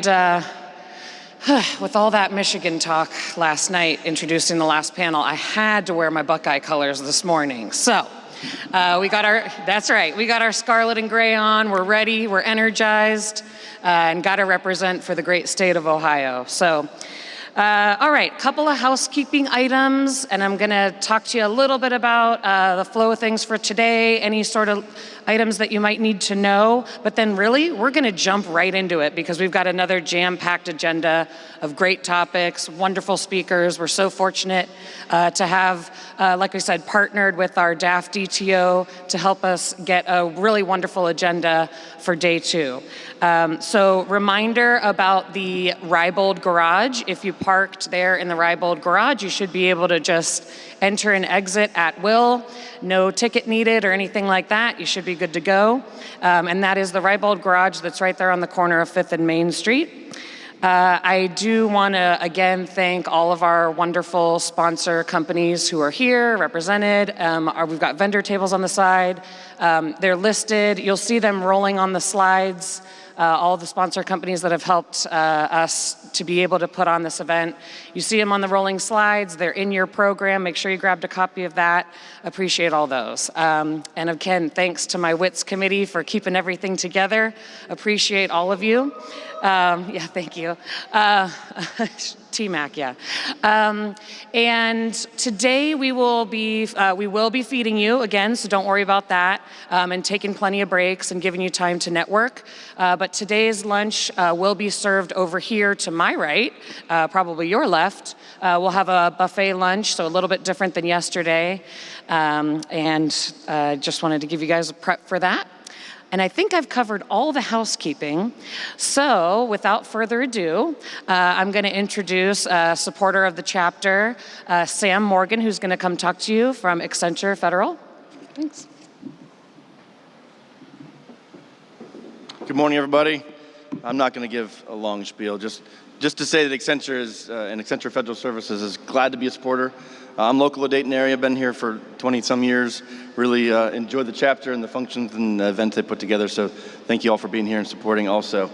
And with all that Michigan talk last night, introducing the last panel, I had to wear my Buckeye colors this morning. So that's right, we got our scarlet and gray on, we're ready, we're energized, and got to represent for the great state of Ohio. So, all right, couple of housekeeping items, and I'm gonna talk to you a little bit about the flow of things for today, any sort of items that you might need to know, but then really, we're gonna jump right into it because we've got another jam-packed agenda of great topics, wonderful speakers. We're so fortunate to have, like we said, partnered with our DAF DTO to help us get a really wonderful agenda for day two. So reminder about the Rybold Garage. If you parked there in the Rybold Garage, you should be able to just enter and exit at will. No ticket needed or anything like that. You should be good to go. And that is the Rybold Garage that's right there on the corner of 5th and Main Street. I do want to, again, thank all of our wonderful sponsor companies who are here, represented. We've got vendor tables on the side. They're listed. You'll see them rolling on the slides. All the sponsor companies that have helped us to be able to put on this event. You see them on the rolling slides. They're in your program. Make sure you grabbed a copy of that. Appreciate all those. And again, thanks to my WITS committee for keeping everything together. Appreciate all of you. Yeah, thank you. TMAC, yeah. And today we will be feeding you again, so don't worry about that, and taking plenty of breaks and giving you time to network. But today's lunch will be served over here to my right, probably your left. We'll have a buffet lunch, so a little bit different than yesterday. And just wanted to give you guys a prep for that. And I think I've covered all the housekeeping. So without further ado, I'm gonna introduce a supporter of the chapter, Sam Morgan, who's gonna come talk to you from Accenture Federal. Thanks. Good morning, everybody. I'm not gonna give a long spiel, just to say that Accenture is, and Accenture Federal Services is glad to be a supporter. I'm local to the Dayton area, been here for 20-some years, really enjoyed the chapter and the functions and the events they put together, so thank you all for being here and supporting also.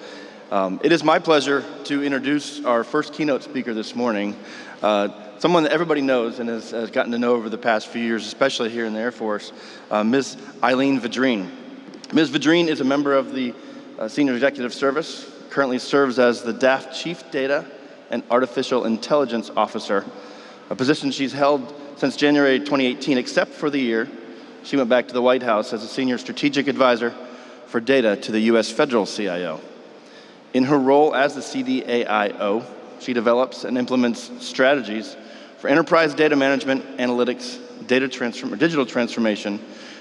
It is my pleasure to introduce our first keynote speaker this morning, someone that everybody knows and has gotten to know over the past few years, especially here in the Air Force, Ms. Eileen Vidrine. Ms. Vidrine is a member of the Senior Executive Service, currently serves as the DAF Chief Data and Artificial Intelligence Officer, a position she's held since January 2018, except for the year she went back to the White House as a senior strategic advisor for data to the US Federal CIO. In her role as the CDAIO, she develops and implements strategies for enterprise data management, analytics, digital transformation,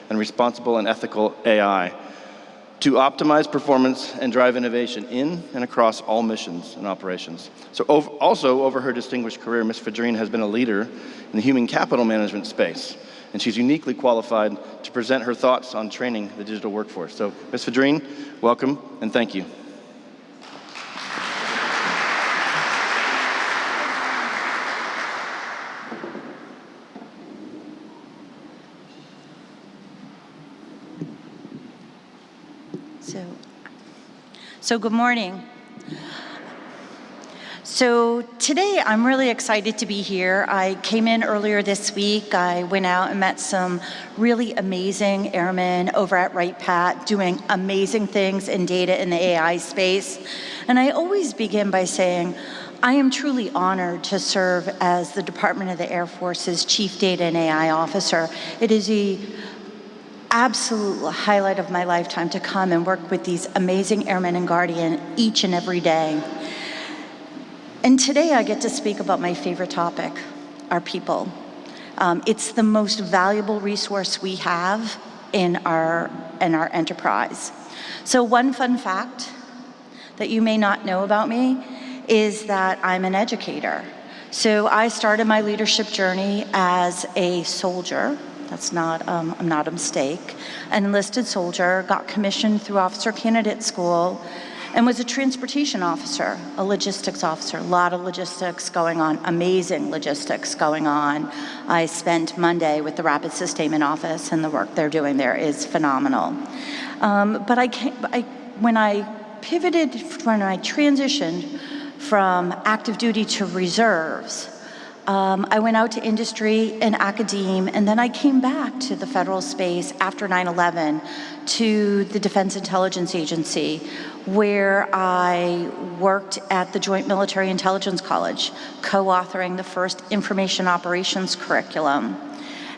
and responsible and ethical AI to optimize performance and drive innovation in and across all missions and operations. So also over her distinguished career, Ms. Vidrine has been a leader in the human capital management space, and she's uniquely qualified to present her thoughts on training the digital workforce. So Ms. Vidrine, welcome and thank you. So good morning. So today I'm really excited to be here. I came in earlier this week. I went out and met some really amazing airmen over at Wright-Pat doing amazing things in data in the AI space. And I always begin by saying, I am truly honored to serve as the Department of the Air Force's Chief Data and AI Officer. It is the absolute highlight of my lifetime to come and work with these amazing airmen and guardians each and every day. And today I get to speak about my favorite topic, our people. It's the most valuable resource we have in our enterprise. So one fun fact that you may not know about me is that I'm an educator. So I started my leadership journey as a soldier. That's not a mistake. An enlisted soldier, got commissioned through officer candidate school, and was a transportation officer, a logistics officer. A lot of logistics going on, amazing logistics going on. I spent Monday with the Rapid Sustainment Office, and the work they're doing there is phenomenal. But when I pivoted, when I transitioned from active duty to reserves, I went out to industry and academe, and then I came back to the federal space after 9/11 to the Defense Intelligence Agency, where I worked at the Joint Military Intelligence College, co-authoring the first information operations curriculum.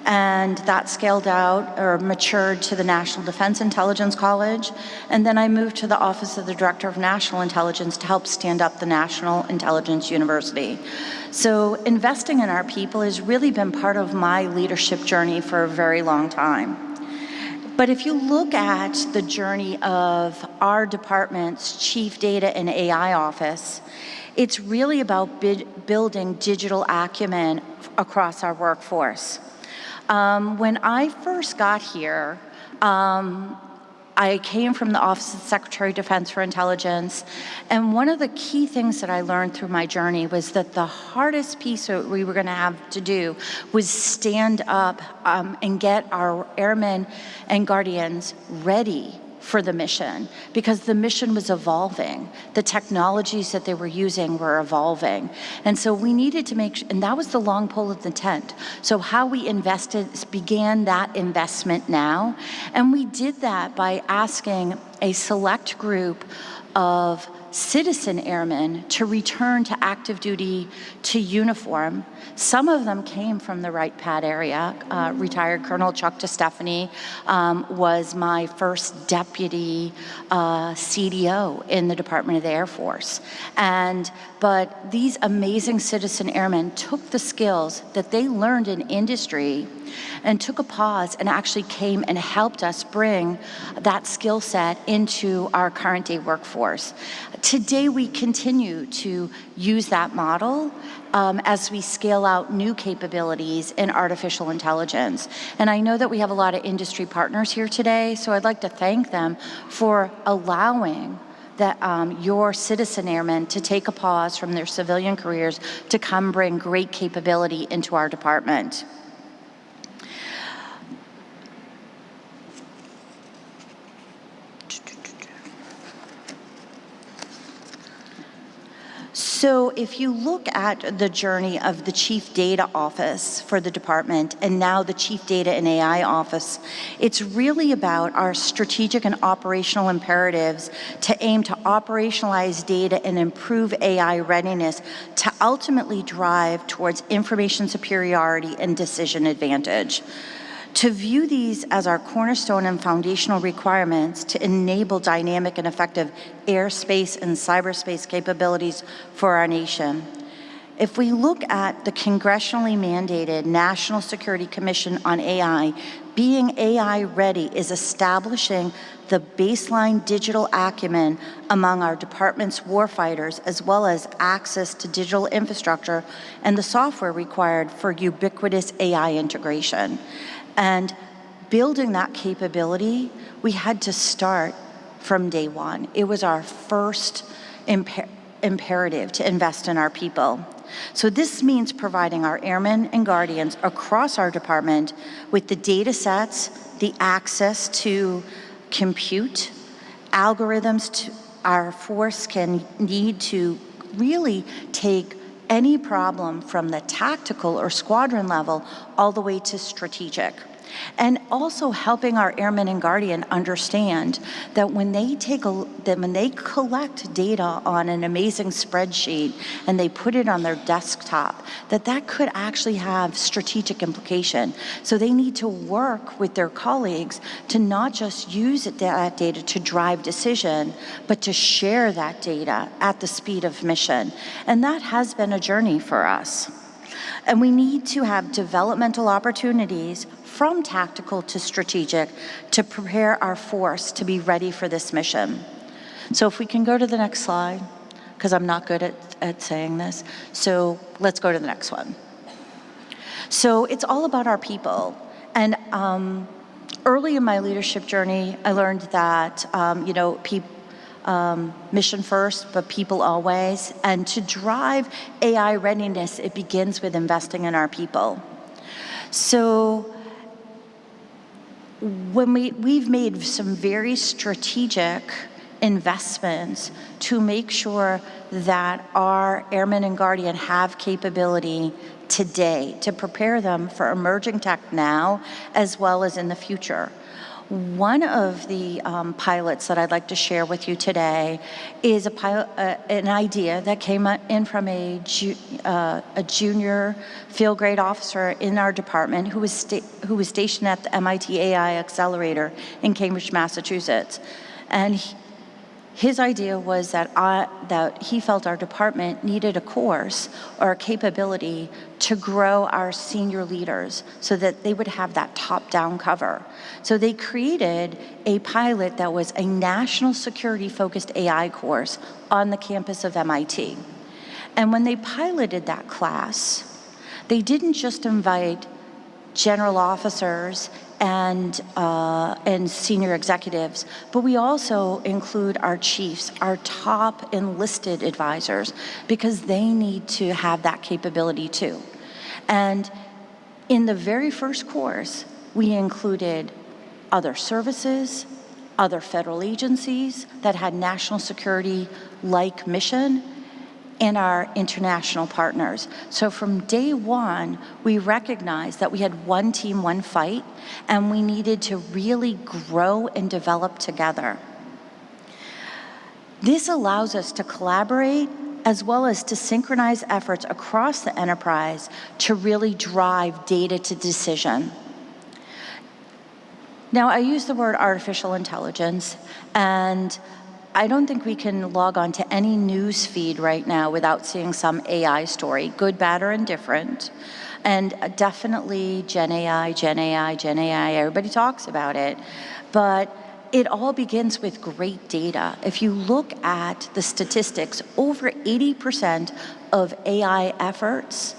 And that scaled out or matured to the National Defense Intelligence College. And then I moved to the Office of the Director of National Intelligence to help stand up the National Intelligence University. So investing in our people has really been part of my leadership journey for a very long time. But if you look at the journey of our department's Chief Data and AI Office, it's really about building digital acumen across our workforce. When I first got here, I came from the Office of the Secretary of Defense for Intelligence, and one of the key things that I learned through my journey was that the hardest piece that we were going to have to do was stand up and get our airmen and guardians ready for the mission, because the mission was evolving. The technologies that they were using were evolving. And so we needed to and that was the long pole of the tent. So how we began that investment now. And we did that by asking a select group of citizen airmen to return to active duty to uniform. Some of them came from the Wright Pat area. Retired Colonel Chuck DeStefani was my first deputy CDO in the Department of the Air Force. But these amazing citizen airmen took the skills that they learned in industry and took a pause and actually came and helped us bring that skill set into our current day workforce. Today, we continue to use that model as we scale out new capabilities in artificial intelligence. And I know that we have a lot of industry partners here today, so I'd like to thank them for allowing your citizen airmen to take a pause from their civilian careers to come bring great capability into our department. So if you look at the journey of the Chief Data Office for the department and now the Chief Data and AI Office, it's really about our strategic and operational imperatives to aim to operationalize data and improve AI readiness to ultimately drive towards information superiority and decision advantage. To view these as our cornerstone and foundational requirements to enable dynamic and effective airspace and cyberspace capabilities for our nation. If we look at the congressionally mandated National Security Commission on AI, being AI ready is establishing the baseline digital acumen among our department's warfighters, as well as access to digital infrastructure and the software required for ubiquitous AI integration. And building that capability, we had to start from day one. It was our first imperative to invest in our people. So this means providing our airmen and guardians across our department with the data sets, the access to compute, algorithms our force can need to really take any problem from the tactical or squadron level all the way to strategic. And also helping our airmen and guardian understand that when they collect data on an amazing spreadsheet and they put it on their desktop, that could actually have strategic implication. So they need to work with their colleagues to not just use that data to drive decision, but to share that data at the speed of mission. And that has been a journey for us. And we need to have developmental opportunities from tactical to strategic to prepare our force to be ready for this mission. So if we can go to the next slide, because I'm not good at saying this. So let's go to the next one. So it's all about our people. And early in my leadership journey, I learned that, mission first, but people always. And to drive AI readiness, it begins with investing in our people. So when we've made some very strategic investments to make sure that our airmen and guardian have capability today to prepare them for emerging tech now as well as in the future. One of the pilots that I'd like to share with you today is an idea that came in from a junior field grade officer in our department who was stationed at the MIT AI Accelerator in Cambridge, Massachusetts. And his idea was that he felt our department needed a course or a capability to grow our senior leaders so that they would have that top-down cover. So they created a pilot that was a national security-focused AI course on the campus of MIT. And when they piloted that class, they didn't just invite general officers and senior executives, but we also include our chiefs, our top enlisted advisors, because they need to have that capability too. And in the very first course, we included other services, other federal agencies that had national security-like mission, and our international partners. So from day one, we recognized that we had one team, one fight, and we needed to really grow and develop together. This allows us to collaborate as well as to synchronize efforts across the enterprise to really drive data to decision. Now, I use the word artificial intelligence, and I don't think we can log on to any news feed right now without seeing some AI story, good, bad, or indifferent. And definitely Gen AI, Gen AI, Gen AI, everybody talks about it. But it all begins with great data. If you look at the statistics, over 80% of AI efforts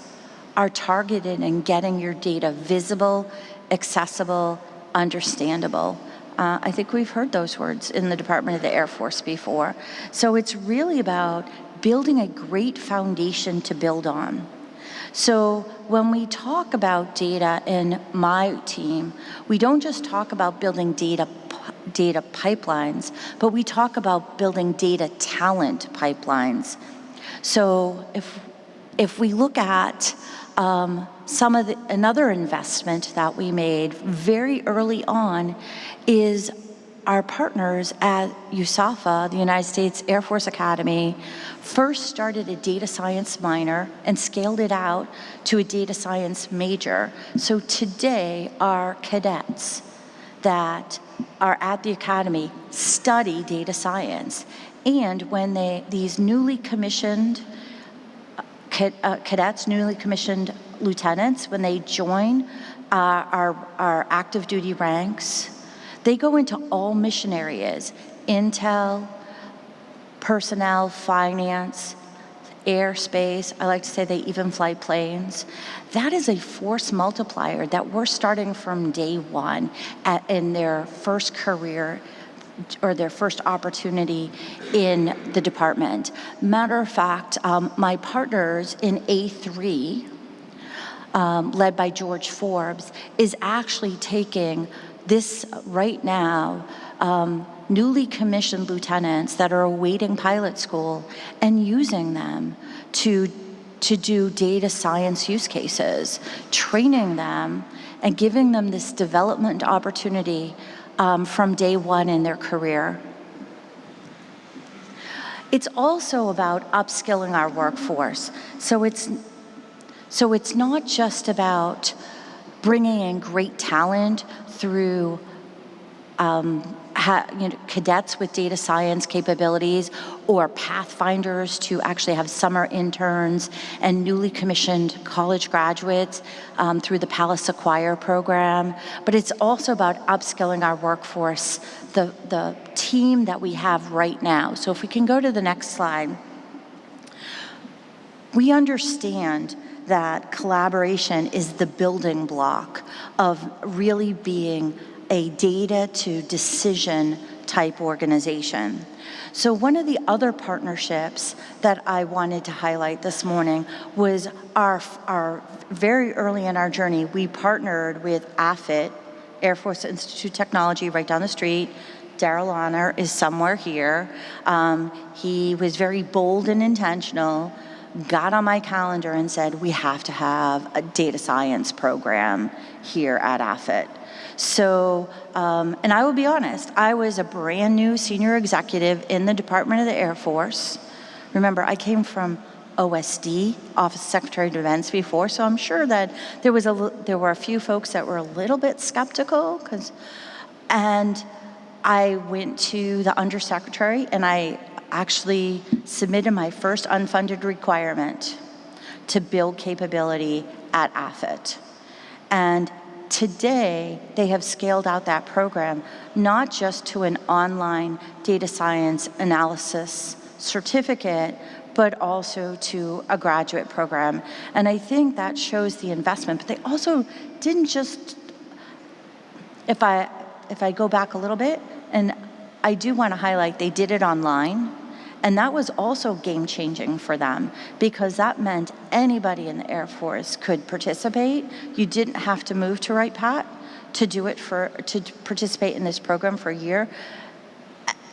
are targeted in getting your data visible, accessible, understandable. I think we've heard those words in the Department of the Air Force before. So it's really about building a great foundation to build on. So when we talk about data in my team, we don't just talk about building data pipelines, but we talk about building data talent pipelines. So if we look at another investment that we made very early on is our partners at USAFA, the United States Air Force Academy, first started a data science minor and scaled it out to a data science major. So today, our cadets that are at the academy study data science. And when these newly commissioned cadets, newly commissioned lieutenants, when they join our active duty ranks, they go into all mission areas: intel, personnel, finance, airspace. I like to say they even fly planes. That is a force multiplier that we're starting from day one in their first career or their first opportunity in the department. Matter of fact, my partners in A3, led by George Forbes, is actually taking this right now, newly commissioned lieutenants that are awaiting pilot school and using them to do data science use cases, training them and giving them this development opportunity from day one in their career. It's also about upskilling our workforce. So it's not just about bringing in great talent through cadets with data science capabilities or pathfinders to actually have summer interns and newly commissioned college graduates through the Palace Acquire program. But it's also about upskilling our workforce, the team that we have right now. So if we can go to the next slide. We understand that collaboration is the building block of really being a data to decision type organization. So one of the other partnerships that I wanted to highlight this morning was our very early in our journey, we partnered with AFIT, Air Force Institute of Technology right down the street, Daryl Honor is somewhere here. He was very bold and intentional, got on my calendar and said, we have to have a data science program here at AFIT. So, and I will be honest, I was a brand new senior executive in the Department of the Air Force. Remember, I came from OSD, Office of Secretary of Defense before, so I'm sure that there were a few folks that were a little bit skeptical, and I went to the undersecretary and I actually submitted my first unfunded requirement to build capability at AFIT. And today, they have scaled out that program, not just to an online data science analysis certificate, but also to a graduate program. And I think that shows the investment, but they also didn't just, if I go back a little bit, and I do want to highlight, they did it online, and that was also game-changing for them, because that meant anybody in the Air Force could participate. You didn't have to move to Wright Pat to participate in this program for a year.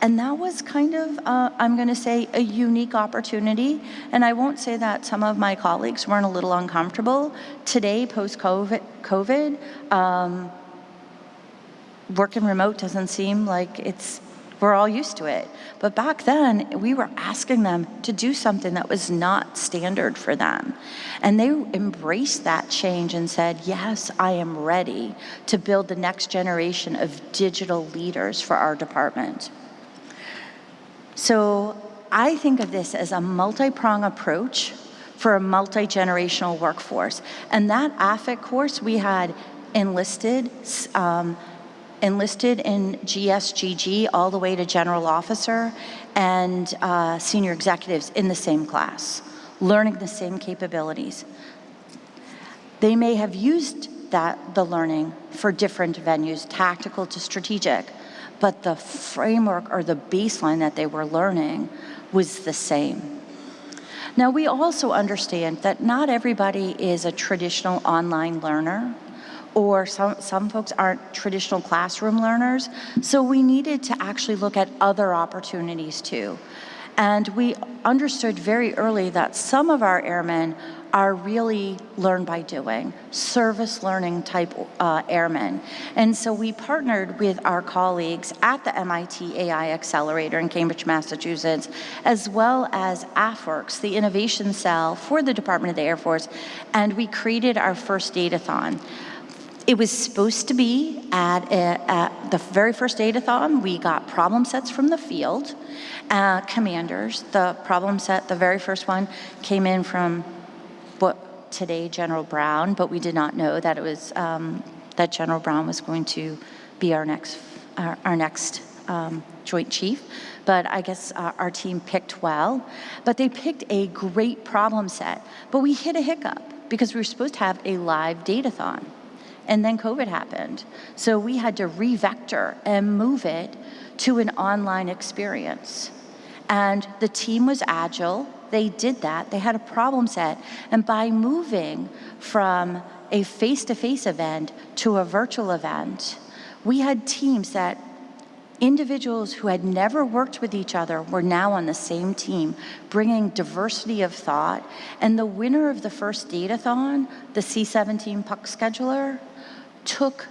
And that was kind of, I'm going to say, a unique opportunity. And I won't say that some of my colleagues weren't a little uncomfortable. Today, post-COVID, working remote doesn't seem like we're all used to it. But back then, we were asking them to do something that was not standard for them. And they embraced that change and said, yes, I am ready to build the next generation of digital leaders for our department. So I think of this as a multi-pronged approach for a multi-generational workforce. And that AFIT course, we had enlisted in GSGG all the way to general officer and senior executives in the same class, learning the same capabilities. They may have used the learning for different venues, tactical to strategic, but the framework or the baseline that they were learning was the same. Now, we also understand that not everybody is a traditional online learner, or some folks aren't traditional classroom learners, so we needed to actually look at other opportunities too. And we understood very early that some of our airmen are really learn by doing, service learning type airmen. And so we partnered with our colleagues at the MIT AI Accelerator in Cambridge, Massachusetts, as well as AFWorks, the innovation cell for the Department of the Air Force, and we created our first datathon. It was supposed to be at the very first datathon. We got problem sets from the field, commanders. The problem set, the very first one, came in from today General Brown, but we did not know that it was that General Brown was going to be our next Joint Chief. But I guess our team picked well. But they picked a great problem set. But we hit a hiccup because we were supposed to have a live datathon. And then COVID happened. So we had to re-vector and move it to an online experience. And the team was agile. They did that. They had a problem set. And by moving from a face-to-face event to a virtual event, we had teams that individuals who had never worked with each other were now on the same team, bringing diversity of thought. And the winner of the first datathon, the C-17 puck scheduler, took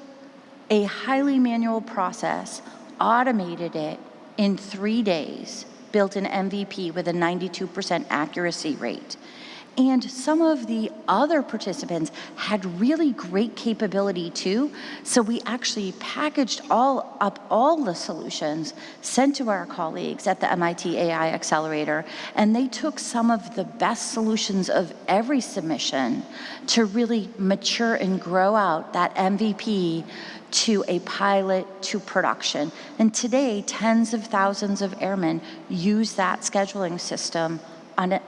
a highly manual process, automated it in 3 days, built an MVP with a 92% accuracy rate. And some of the other participants had really great capability too, so we actually packaged all the solutions, sent to our colleagues at the MIT AI Accelerator, and they took some of the best solutions of every submission to really mature and grow out that MVP to a pilot to production. And today, tens of thousands of airmen use that scheduling system on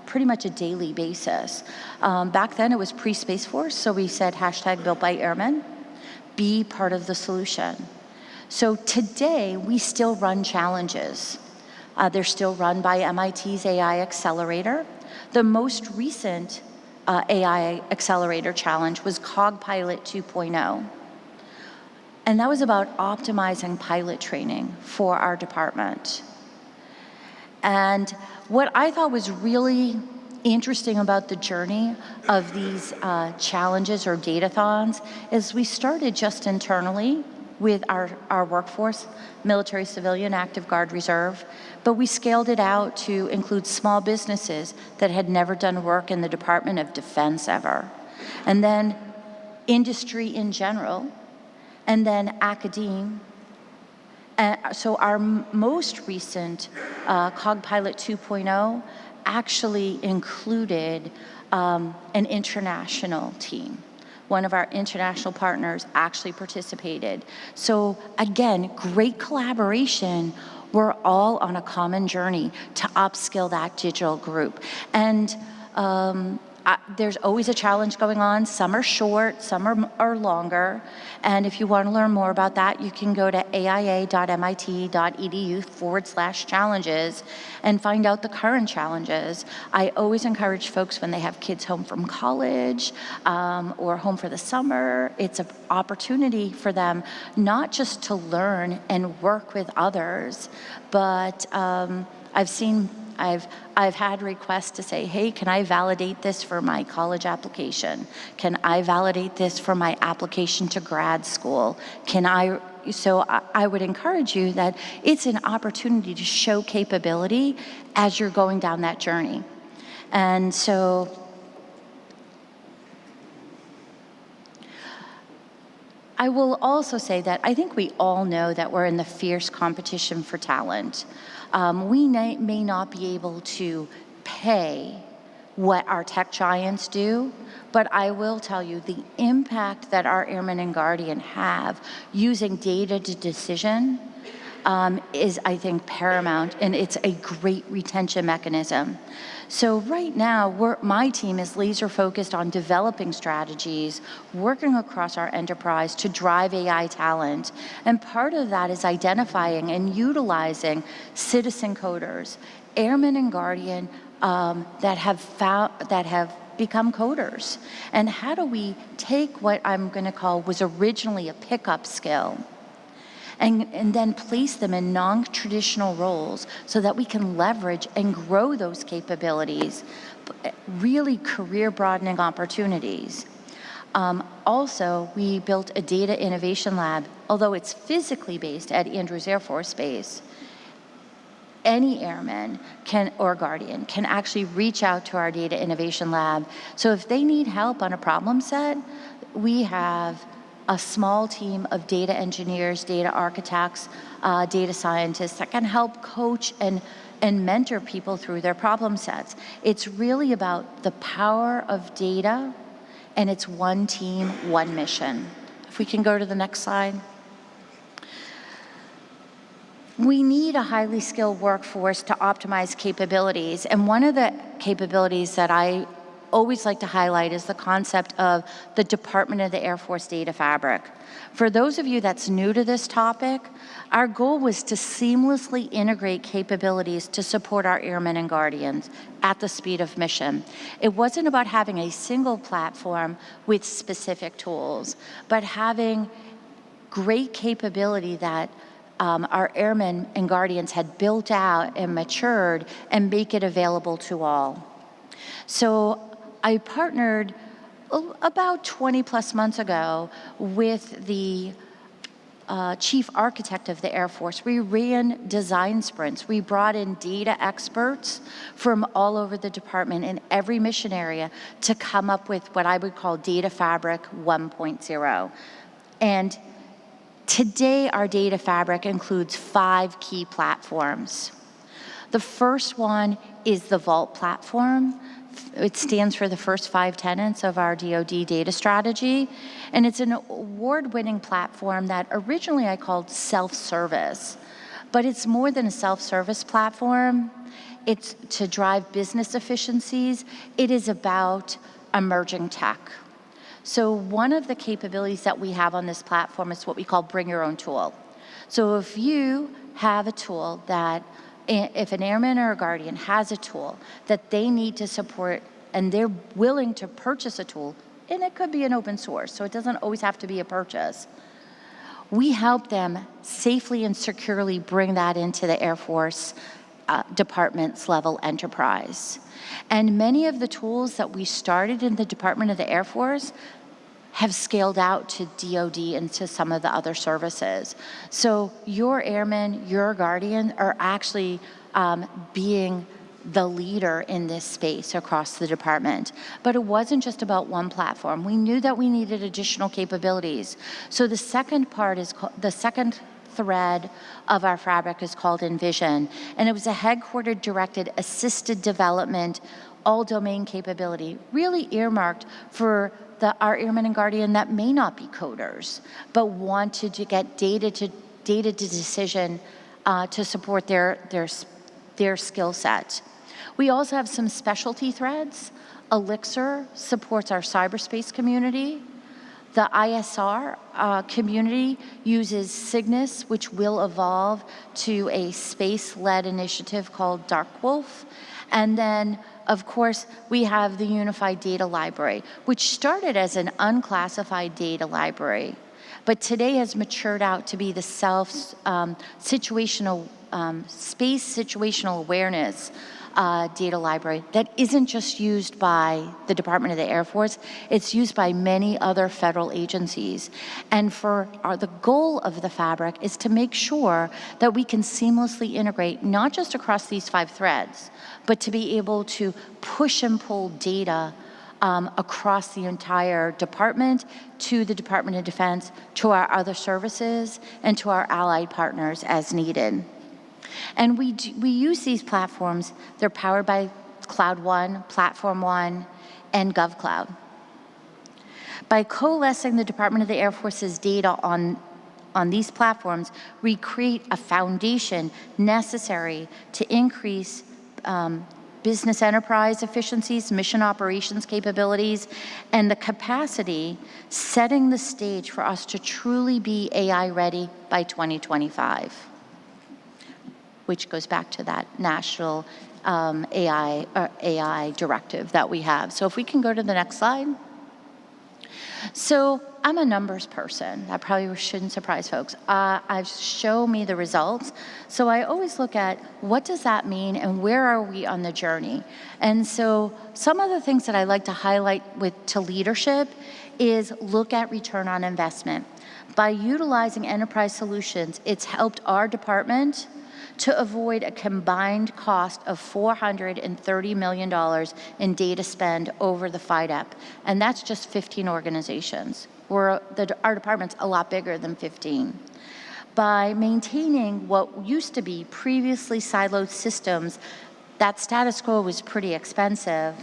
pretty much a daily basis. Back then it was pre-Space Force, so we said #built by airmen, be part of the solution. So today we still run challenges. They're still run by MIT's AI Accelerator. The most recent AI Accelerator challenge was CogPilot 2.0. And that was about optimizing pilot training for our department. And what I thought was really interesting about the journey of these challenges or datathons is we started just internally with our workforce, military, civilian, active guard, reserve, but we scaled it out to include small businesses that had never done work in the Department of Defense ever, and then industry in general, and then academia. So our most recent COG Pilot 2.0 actually included an international team. One of our international partners actually participated. So again, great collaboration. We're all on a common journey to upskill that digital group. And there's always a challenge going on. Some are short, some are longer. And if you want to learn more about that, you can go to aia.mit.edu/challenges and find out the current challenges. I always encourage folks when they have kids home from college or home for the summer, it's an opportunity for them not just to learn and work with others, but I've had requests to say, hey, can I validate this for my college application? Can I validate this for my application to grad school? So I would encourage you that it's an opportunity to show capability as you're going down that journey. And so I will also say that I think we all know that we're in the fierce competition for talent. We may not be able to pay what our tech giants do, but I will tell you the impact that our Airmen and Guardian have using data to decision is, I think, paramount, and it's a great retention mechanism. So right now, my team is laser focused on developing strategies, working across our enterprise to drive AI talent. And part of that is identifying and utilizing citizen coders, Airmen and Guardian that have become coders. And how do we take what I'm going to call was originally a pickup skill and then place them in non-traditional roles so that we can leverage and grow those capabilities, really career-broadening opportunities. Also, we built a data innovation lab, although it's physically based at Andrews Air Force Base. Any airman or guardian can actually reach out to our data innovation lab. So if they need help on a problem set, we have a small team of data engineers, data architects, data scientists that can help coach and mentor people through their problem sets. It's really about the power of data, and it's one team, one mission. If we can go to the next slide. We need a highly skilled workforce to optimize capabilities, and one of the capabilities that I always like to highlight is the concept of the Department of the Air Force Data Fabric. For those of you that's new to this topic, our goal was to seamlessly integrate capabilities to support our airmen and guardians at the speed of mission. It wasn't about having a single platform with specific tools, but having great capability that our airmen and guardians had built out and matured and make it available to all. So I partnered about 20 plus months ago with the chief architect of the Air Force. We ran design sprints. We brought in data experts from all over the department in every mission area to come up with what I would call Data Fabric 1.0. And today, our Data Fabric includes 5 key platforms. The first one is the Vault platform. It stands for the first 5 tenets of our DoD data strategy, and it's an award-winning platform that originally I called self-service, but it's more than a self-service platform. It's to drive business efficiencies. It is about emerging tech. So one of the capabilities that we have on this platform is what we call bring your own tool. So if you have a tool that if an airman or a guardian has a tool that they need to support and they're willing to purchase a tool, and it could be an open source, so it doesn't always have to be a purchase, We help them safely and securely bring that into the Air Force department's level enterprise. And many of the tools that we started in the Department of the Air Force have scaled out to DoD and to some of the other services. So your airmen, your guardian are actually being the leader in this space across the department. But it wasn't just about one platform. We knew that we needed additional capabilities. So the second part is the second thread of our fabric is called Envision, and it was a headquartered directed assisted development, all domain capability, really earmarked for our airmen and guardian that may not be coders, but wanted to get data to decision to support their skill set. We also have some specialty threads. Elixir supports our cyberspace community. The ISR community uses Cygnus, which will evolve to a space-led initiative called Dark Wolf. And then, of course, we have the Unified Data Library, which started as an unclassified data library, but today has matured out to be the space situational awareness data library that isn't just used by the Department of the Air Force, it's used by many other federal agencies. And the goal of the fabric is to make sure that we can seamlessly integrate not just across these 5 threads, but to be able to push and pull data across the entire department, to the Department of Defense, to our other services, and to our allied partners as needed. And we use these platforms. They're powered by Cloud One, Platform One, and GovCloud. By coalescing the Department of the Air Force's data on these platforms, we create a foundation necessary to increase business enterprise efficiencies, mission operations capabilities, and the capacity, setting the stage for us to truly be AI ready by 2025. Which goes back to that national AI directive that we have. So if we can go to the next slide. So I'm a numbers person. That probably shouldn't surprise folks. Show me the results. So I always look at what does that mean and where are we on the journey? And so some of the things that I like to highlight to leadership is look at return on investment. By utilizing enterprise solutions, it's helped our department to avoid a combined cost of $430 million in data spend over the FIDEP. And that's just 15 organizations. Our department's a lot bigger than 15. By maintaining what used to be previously siloed systems, that status quo was pretty expensive,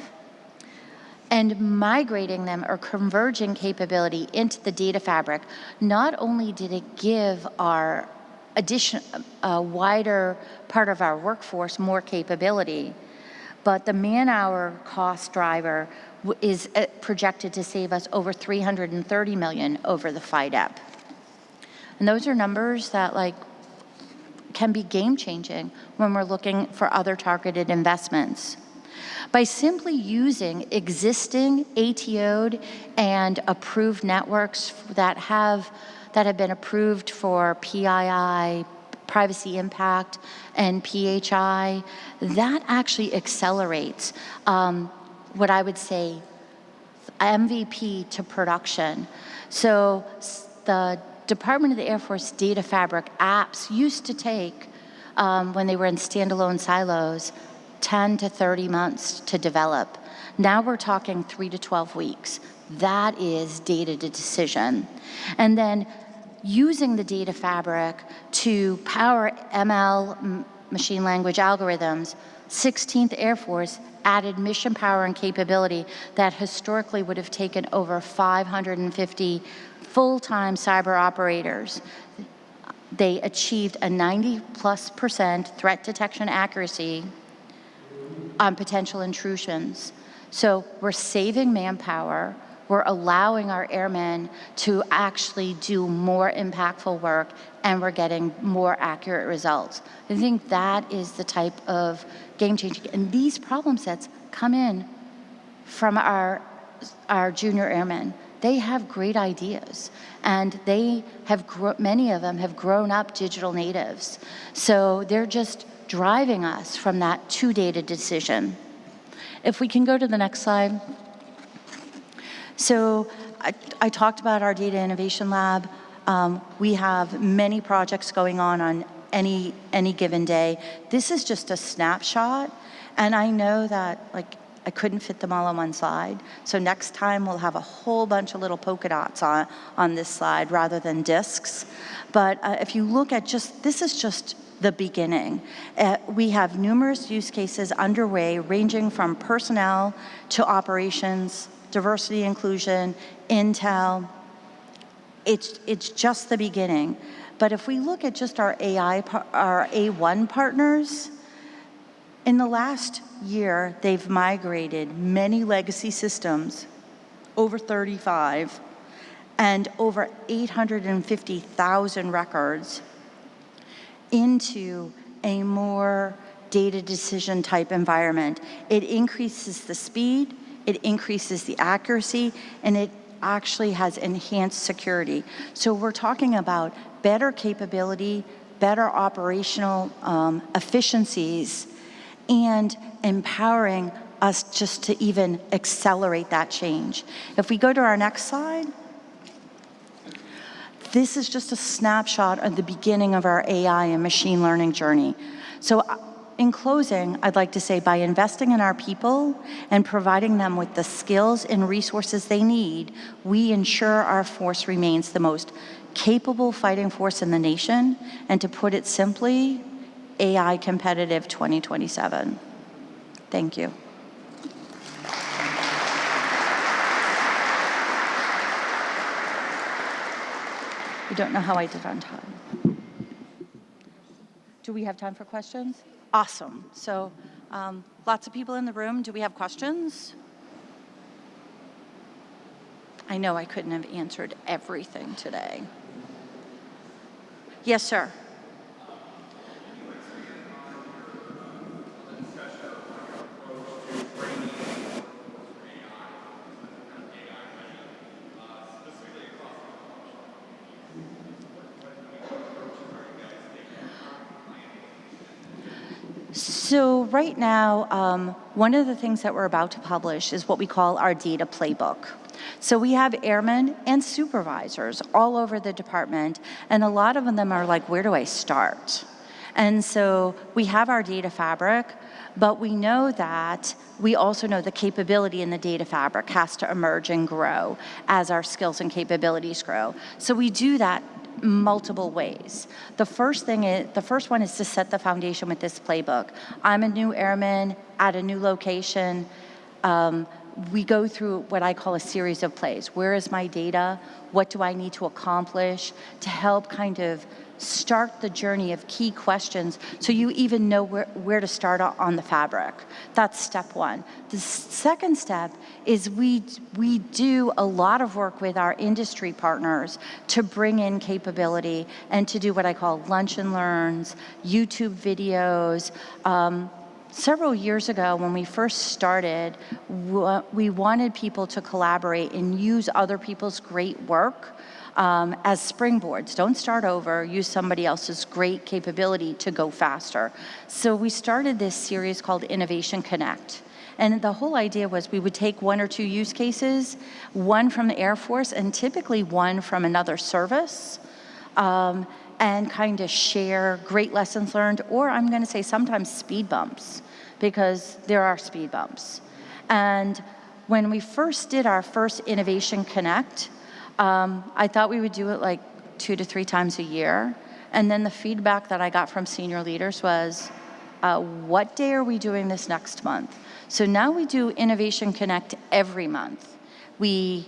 and migrating them or converging capability into the data fabric, not only did it give our a wider part of our workforce more capability, but the man-hour cost driver is projected to save us over $330 million over the FIDEP. And those are numbers that can be game-changing when we're looking for other targeted investments. By simply using existing ATO'd and approved networks that have been approved for PII, privacy impact, and PHI, that actually accelerates what I would say MVP to production. So the Department of the Air Force Data Fabric apps used to take, when they were in standalone silos, 10 to 30 months to develop. Now we're talking 3 to 12 weeks. That is data to decision. And then using the data fabric to power ML, machine language algorithms, 16th Air Force added mission power and capability that historically would have taken over 550 full-time cyber operators. They achieved a 90+% threat detection accuracy on potential intrusions. So we're saving manpower, we're allowing our airmen to actually do more impactful work, and we're getting more accurate results. I think that is the type of game-changing, and these problem sets come in from our junior airmen. they have great ideas, and they have many of them have grown up digital natives. So they're just driving us from that to data decision. If we can go to the next slide. So I talked about our Data Innovation Lab. We have many projects going on any given day. This is just a snapshot, and I know that I couldn't fit them all on one slide. So next time we'll have a whole bunch of little polka dots on this slide rather than discs. But if you look at this is just the beginning. We have numerous use cases underway ranging from personnel to operations, diversity, inclusion, intel. It's just the beginning. But if we look at just our our A1 partners, in the last year, they've migrated many legacy systems, over 35, and over 850,000 records into a more data decision type environment. It increases the speed, it increases the accuracy, and it actually has enhanced security. So we're talking about better capability, better operational efficiencies, and empowering us just to even accelerate that change. If we go to our next slide, this is just a snapshot of the beginning of our AI and machine learning journey. So in closing, I'd like to say by investing in our people and providing them with the skills and resources they need, we ensure our force remains the most capable fighting force in the nation, and to put it simply, AI competitive 2027. Thank you. I don't know how I did on time. Do we have time for questions? Awesome. So lots of people in the room. Do we have questions? I know I couldn't have answered everything today. Yes, sir. So right now, one of the things that we're about to publish is what we call our data playbook. So we have airmen and supervisors all over the department, and a lot of them are like, where do I start? And so we have our data fabric, but we know that we also know the capability in the data fabric has to emerge and grow as our skills and capabilities grow. So we do that multiple ways. The first one is to set the foundation with this playbook. I'm a new airman at a new location. We go through what I call a series of plays. Where is my data? What do I need to accomplish to help kind of start the journey of key questions so you even know where to start on the fabric? That's step one. The second step is we do a lot of work with our industry partners to bring in capability and to do what I call lunch and learns, YouTube videos. Several years ago, when we first started, we wanted people to collaborate and use other people's great work as springboards. Don't start over, use somebody else's great capability to go faster. So we started this series called Innovation Connect. And the whole idea was we would take one or two use cases, one from the Air Force and typically one from another service, and kind of share great lessons learned, or I'm going to say sometimes speed bumps, because there are speed bumps. And when we first did our first Innovation Connect, I thought we would do it like 2 to 3 times a year. And then the feedback that I got from senior leaders was, what day are we doing this next month? So now we do Innovation Connect every month. We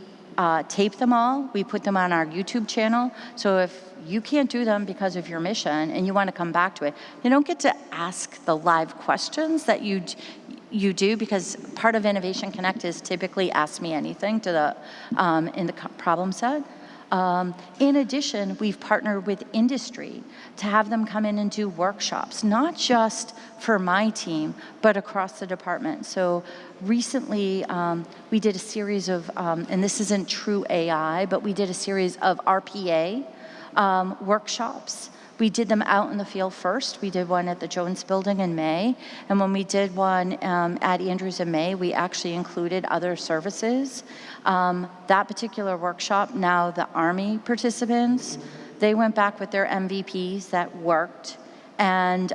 tape them all, we put them on our YouTube channel. So if you can't do them because of your mission and you want to come back to it, you don't get to ask the live questions that you do, because part of Innovation Connect is typically ask me anything to the in the problem set. In addition, we've partnered with industry to have them come in and do workshops, not just for my team, but across the department. So recently, we did a series of, and this isn't true AI, but we did a series of RPA workshops. We did them out in the field first. We did one at the Jones Building in May. And when we did one at Andrews in May, we actually included other services. That particular workshop, now the Army participants, they went back with their MVPs that worked. And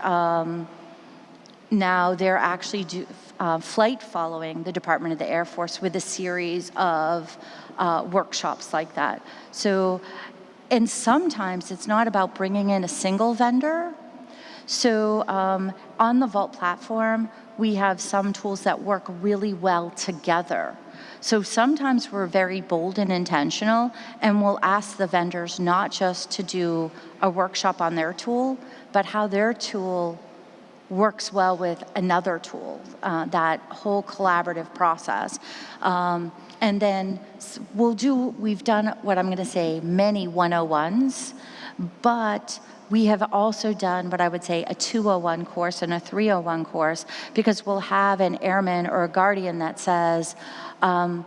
now they're actually flight following the Department of the Air Force with a series of workshops like that. So, and sometimes it's not about bringing in a single vendor. So on the Vault platform, we have some tools that work really well together. So sometimes we're very bold and intentional, and we'll ask the vendors not just to do a workshop on their tool, but how their tool works well with another tool, that whole collaborative process. And then we've done what I'm gonna say, many 101s, but we have also done what I would say a 201 course and a 301 course, because we'll have an airman or a guardian that says, I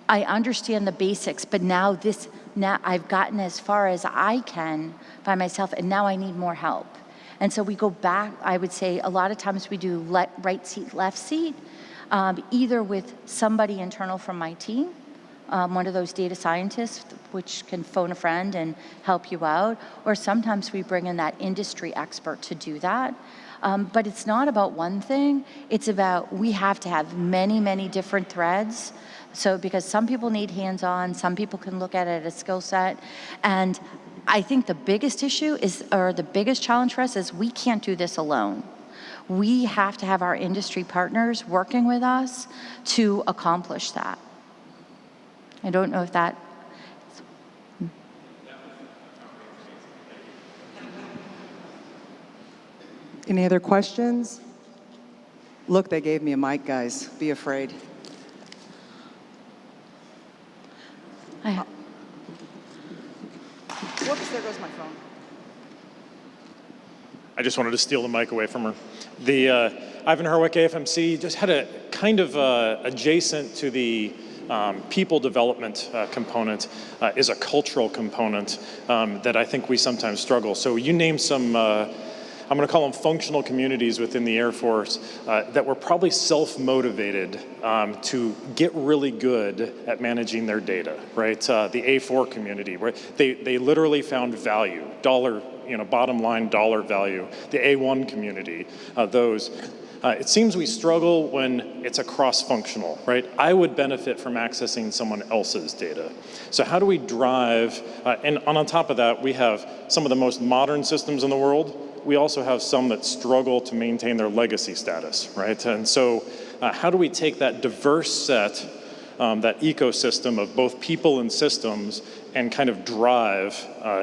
understand the basics, but now I've gotten as far as I can by myself, and now I need more help. And so we go back, I would say a lot of times we do right seat, left seat, either with somebody internal from my team, one of those data scientists, which can phone a friend and help you out, or sometimes we bring in that industry expert to do that. But it's not about one thing, it's about, we have to have many, many different threads. So because some people need hands-on, some people can look at it as a skill set, and I think the biggest issue or the biggest challenge for us is we can't do this alone. We have to have our industry partners working with us to accomplish that. I don't know if that. Any other questions? Look, they gave me a mic, guys. Be afraid. Whoops, there goes my phone. I just wanted to steal the mic away from her. The Ivan Herwick AFMC just had a kind of adjacent to the people development component is a cultural component that I think we sometimes struggle. So you named some, I'm going to call them functional communities within the Air Force that were probably self-motivated to get really good at managing their data, right? The A4 community, where they literally found value, bottom line dollar value. The A1 community, those. It seems we struggle when it's a cross-functional, right? I would benefit from accessing someone else's data. So how do we drive, and on top of that, we have some of the most modern systems in the world. We also have some that struggle to maintain their legacy status, right? And so how do we take that diverse set, that ecosystem of both people and systems, and kind of drive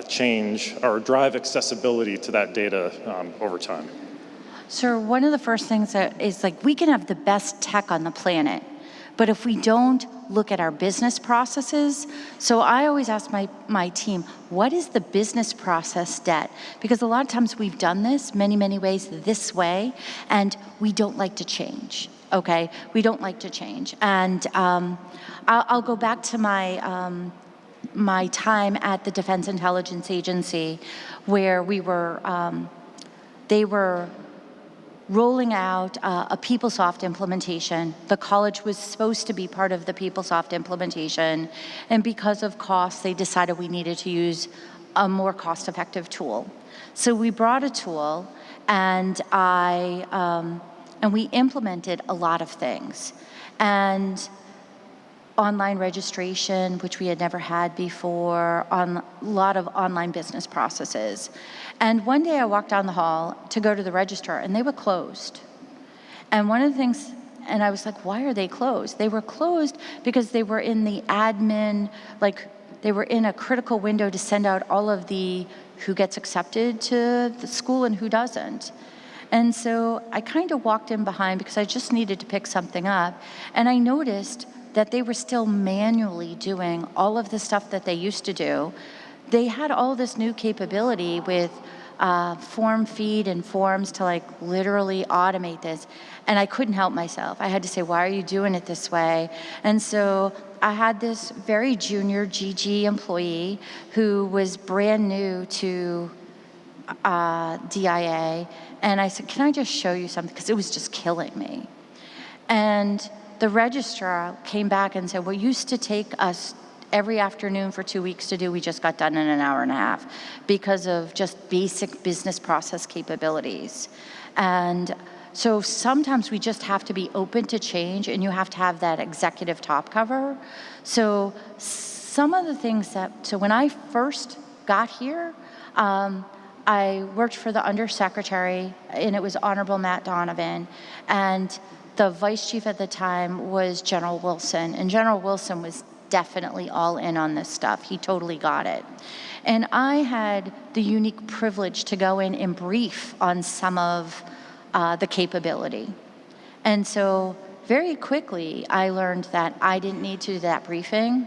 change or drive accessibility to that data over time? So one of the first things that is like, we can have the best tech on the planet, but if we don't look at our business processes, so I always ask my team, what is the business process debt? Because a lot of times we've done this many, many ways this way, and we don't like to change, okay? We don't like to change. And I'll go back to my time at the Defense Intelligence Agency, where they were rolling out a PeopleSoft implementation. The college was supposed to be part of the PeopleSoft implementation, and because of cost, they decided we needed to use a more cost-effective tool. So we brought a tool, and we implemented a lot of things. And online registration, which we had never had before, on a lot of online business processes. And one day I walked down the hall to go to the register, and they were closed. And one of the things, and I was like, why are they closed? They were closed because they were in the admin, like they were in a critical window to send out all of the who gets accepted to the school and who doesn't. And so I kind of walked in behind because I just needed to pick something up, and I noticed that they were still manually doing all of the stuff that they used to do. They had all this new capability with form feed and forms to like literally automate this. And I couldn't help myself. I had to say, why are you doing it this way? And so I had this very junior GG employee who was brand new to DIA. And I said, can I just show you something? Because it was just killing me. And the registrar came back and said, what used to take us every afternoon for 2 weeks to do, we just got done in an hour and a half because of just basic business process capabilities. And so sometimes we just have to be open to change, and you have to have that executive top cover. So some of the things so when I first got here, I worked for the undersecretary, and it was Honorable Matt Donovan, and the vice chief at the time was General Wilson, and General Wilson was definitely all in on this stuff. He totally got it. And I had the unique privilege to go in and brief on some of the capability. And so very quickly, I learned that I didn't need to do that briefing.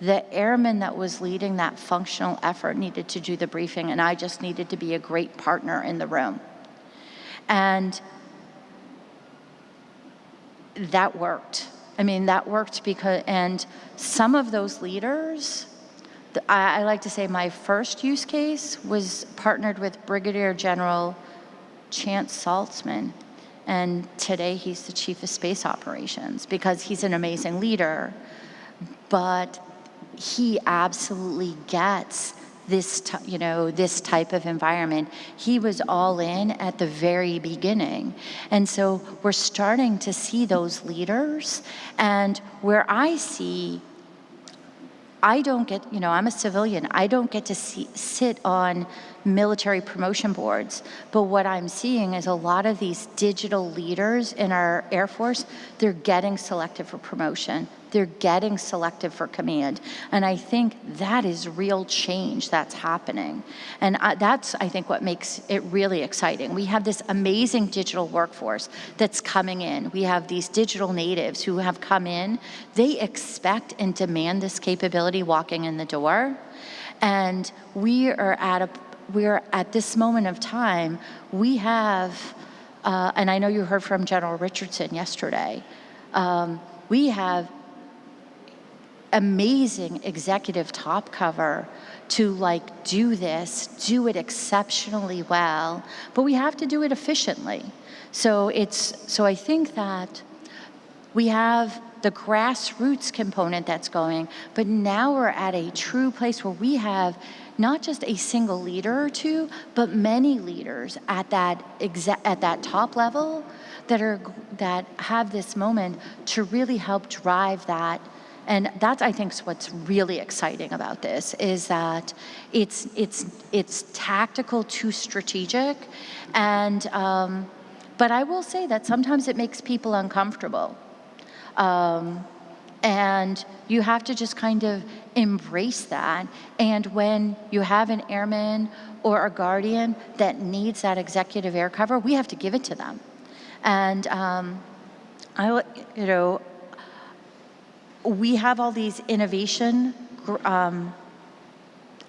The airman that was leading that functional effort needed to do the briefing, and I just needed to be a great partner in the room. And that worked. I mean, that worked because, and some of those leaders, I like to say my first use case was partnered with Brigadier General Chance Saltzman. And today he's the chief of space operations because he's an amazing leader, but he absolutely gets this, this type of environment. He was all in at the very beginning. And so we're starting to see those leaders. And where I don't get, I'm a civilian, I don't get to sit on military promotion boards. But what I'm seeing is a lot of these digital leaders in our Air Force, they're getting selected for promotion. They're getting selected for command. And I think that is real change that's happening. And that's, I think, what makes it really exciting. We have this amazing digital workforce that's coming in. We have these digital natives who have come in. They expect and demand this capability walking in the door. And we are at this moment of time, we have, and I know you heard from General Richardson yesterday, we have amazing executive top cover to do this, do it exceptionally well, but we have to do it efficiently. So I think that we have the grassroots component that's going, but now we're at a true place where we have not just a single leader or two, but many leaders at that top level that have this moment to really help drive that. And that's, I think, what's really exciting about this is that it's tactical to strategic, and but I will say that sometimes it makes people uncomfortable, and you have to just kind of embrace that. And when you have an airman or a guardian that needs that executive air cover, we have to give it to them. And we have all these innovation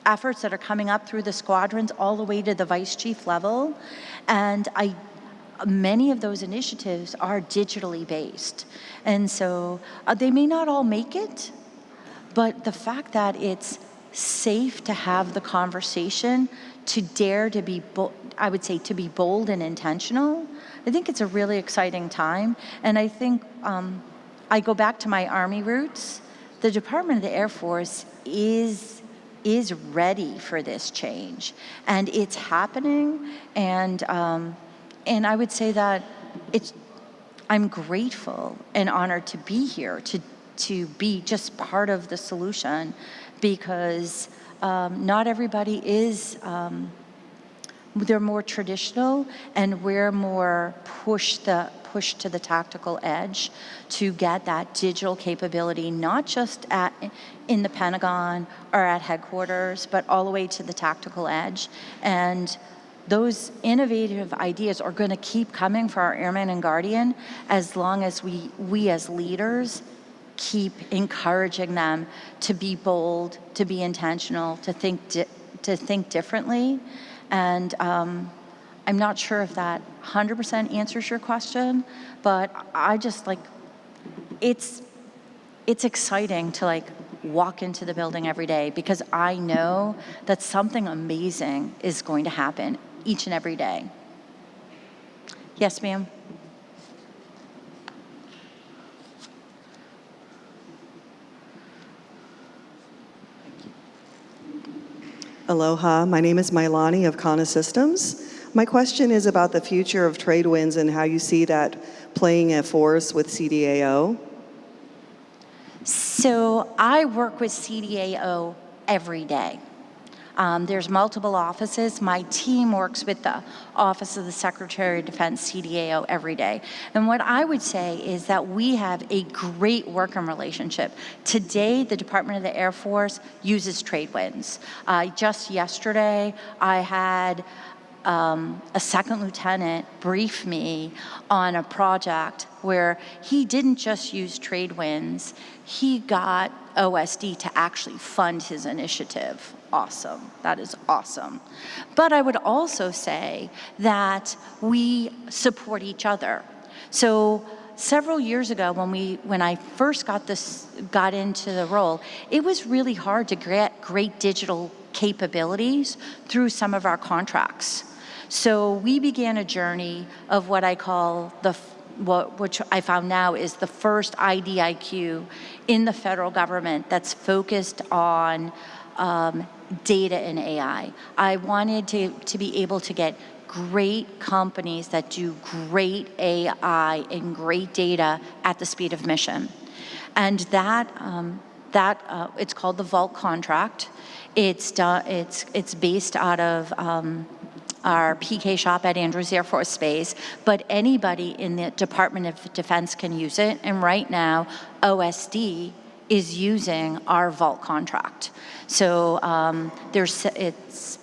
efforts that are coming up through the squadrons all the way to the vice chief level. And many of those initiatives are digitally based. And so they may not all make it, but the fact that it's safe to have the conversation, to dare to be, I would say, to be bold and intentional, I think it's a really exciting time. And I think, I go back to my Army roots. The Department of the Air Force is ready for this change, and it's happening. And I would say that I'm grateful and honored to be here, to be just part of the solution, because not everybody is. They're more traditional, and we're more push to the tactical edge to get that digital capability, not just in the Pentagon or at headquarters, but all the way to the tactical edge. And those innovative ideas are going to keep coming for our Airman and Guardian as long as we as leaders keep encouraging them to be bold, to be intentional, to think differently. And I'm not sure if that 100% answers your question, but I just it's exciting to walk into the building every day because I know that something amazing is going to happen each and every day. Yes, ma'am. Aloha, my name is Mailani of Kana Systems. My question is about the future of trade winds and how you see that playing a force with CDAO. So I work with CDAO every day. There's multiple offices. My team works with the Office of the Secretary of Defense, CDAO, every day. And what I would say is that we have a great working relationship. Today, the Department of the Air Force uses trade winds. Just yesterday, I had a second lieutenant brief me on a project where he didn't just use trade winds, he got OSD to actually fund his initiative. Awesome. That is awesome. But I would also say that we support each other. So several years ago when I first got into the role, it was really hard to get great digital capabilities through some of our contracts. So we began a journey of what I call which I found now is the first IDIQ in the federal government that's focused on data and AI. I wanted to be able to get great companies that do great AI and great data at the speed of mission. And that it's called the Vault contract. It's based out of our PK shop at Andrews Air Force Base, but anybody in the Department of Defense can use it. And right now, OSD is using our Vault contract. So it's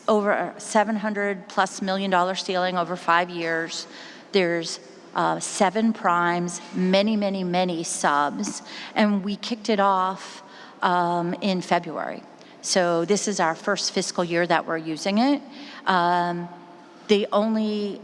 over $700+ million ceiling over 5 years. There's 7 primes, many subs, and we kicked it off in February. So this is our first fiscal year that we're using it. The only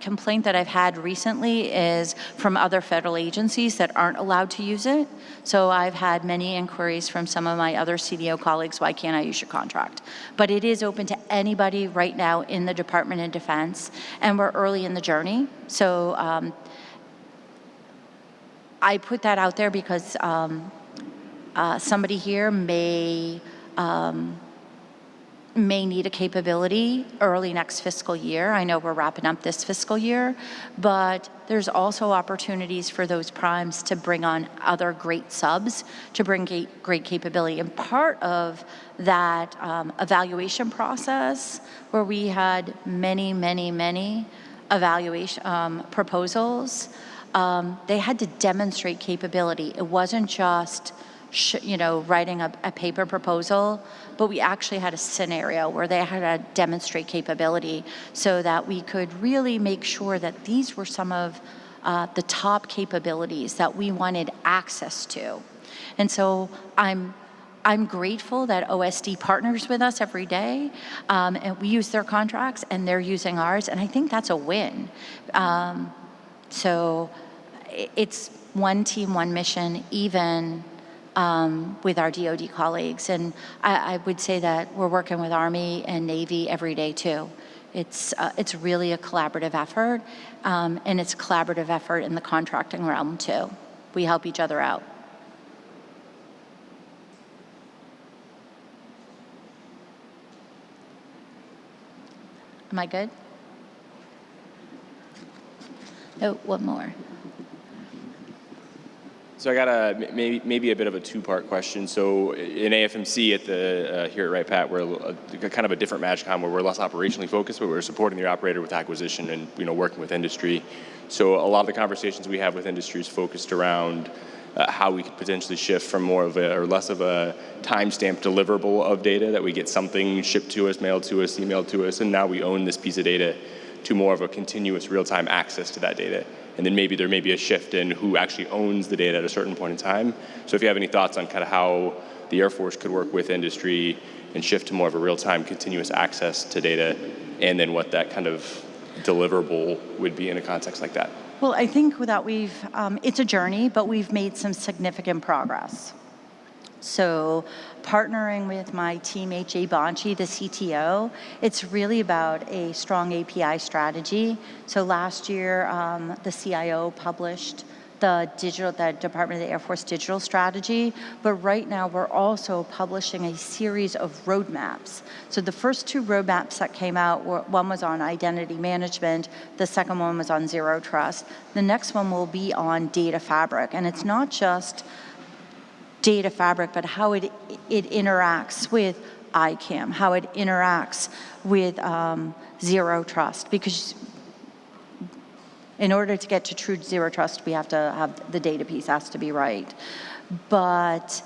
complaint that I've had recently is from other federal agencies that aren't allowed to use it. So I've had many inquiries from some of my other CDO colleagues, why can't I use your contract? But it is open to anybody right now in the Department of Defense, and we're early in the journey. So I put that out there because somebody here may need a capability early next fiscal year. I know we're wrapping up this fiscal year, but there's also opportunities for those primes to bring on other great subs to bring great capability. And part of that evaluation process, where we had many evaluation proposals, they had to demonstrate capability. It wasn't just writing a paper proposal, but we actually had a scenario where they had to demonstrate capability so that we could really make sure that these were some of the top capabilities that we wanted access to. And so I'm grateful that OSD partners with us every day, and we use their contracts and they're using ours, and I think that's a win. So it's one team, one mission, even with our DoD colleagues. And I would say that we're working with Army and Navy every day too. It's really a collaborative effort, and it's a collaborative effort in the contracting realm too. We help each other out. Am I good? Oh, one more. So I got maybe a bit of a two-part question. So in AFMC at the here at Wright Pat, we're kind of a different MAGCOM where we're less operationally focused, but we're supporting the operator with acquisition and working with industry. So a lot of the conversations we have with industry is focused around how we could potentially shift from more of a, or less of a timestamped deliverable of data, that we get something shipped to us, mailed to us, emailed to us, and now we own this piece of data, to more of a continuous real-time access to that data. And then maybe there may be a shift in who actually owns the data at a certain point in time. So if you have any thoughts on kind of how the Air Force could work with industry and shift to more of a real-time continuous access to data, and then what that kind of deliverable would be in a context like that. Well, I think that it's a journey, but we've made some significant progress. So partnering with my team, H.A. Bonchi, the CTO, it's really about a strong API strategy. So last year, the CIO published the Department of the Air Force digital strategy, but right now we're also publishing a series of roadmaps. So the first two roadmaps that came out, one was on identity management, the second one was on zero trust. The next one will be on data fabric, and it's not just data fabric, but how it interacts with ICAM, how it interacts with zero trust, because in order to get to true zero trust, we have to have the data piece has to be right. But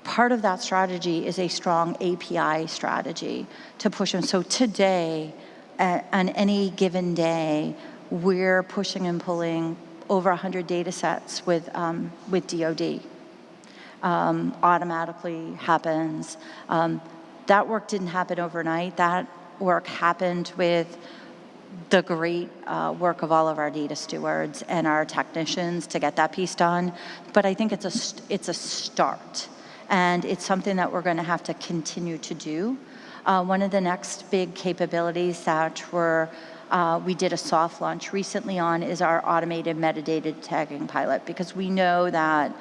part of that strategy is a strong API strategy to push them. So today, on any given day, we're pushing and pulling over 100 data sets with DoD. Automatically happens. That work didn't happen overnight. That work happened with the great work of all of our data stewards and our technicians to get that piece done. But I think it's a start, and it's something that we're going to have to continue to do. One of the next big capabilities that we did a soft launch recently on is our automated metadata tagging pilot, because we know that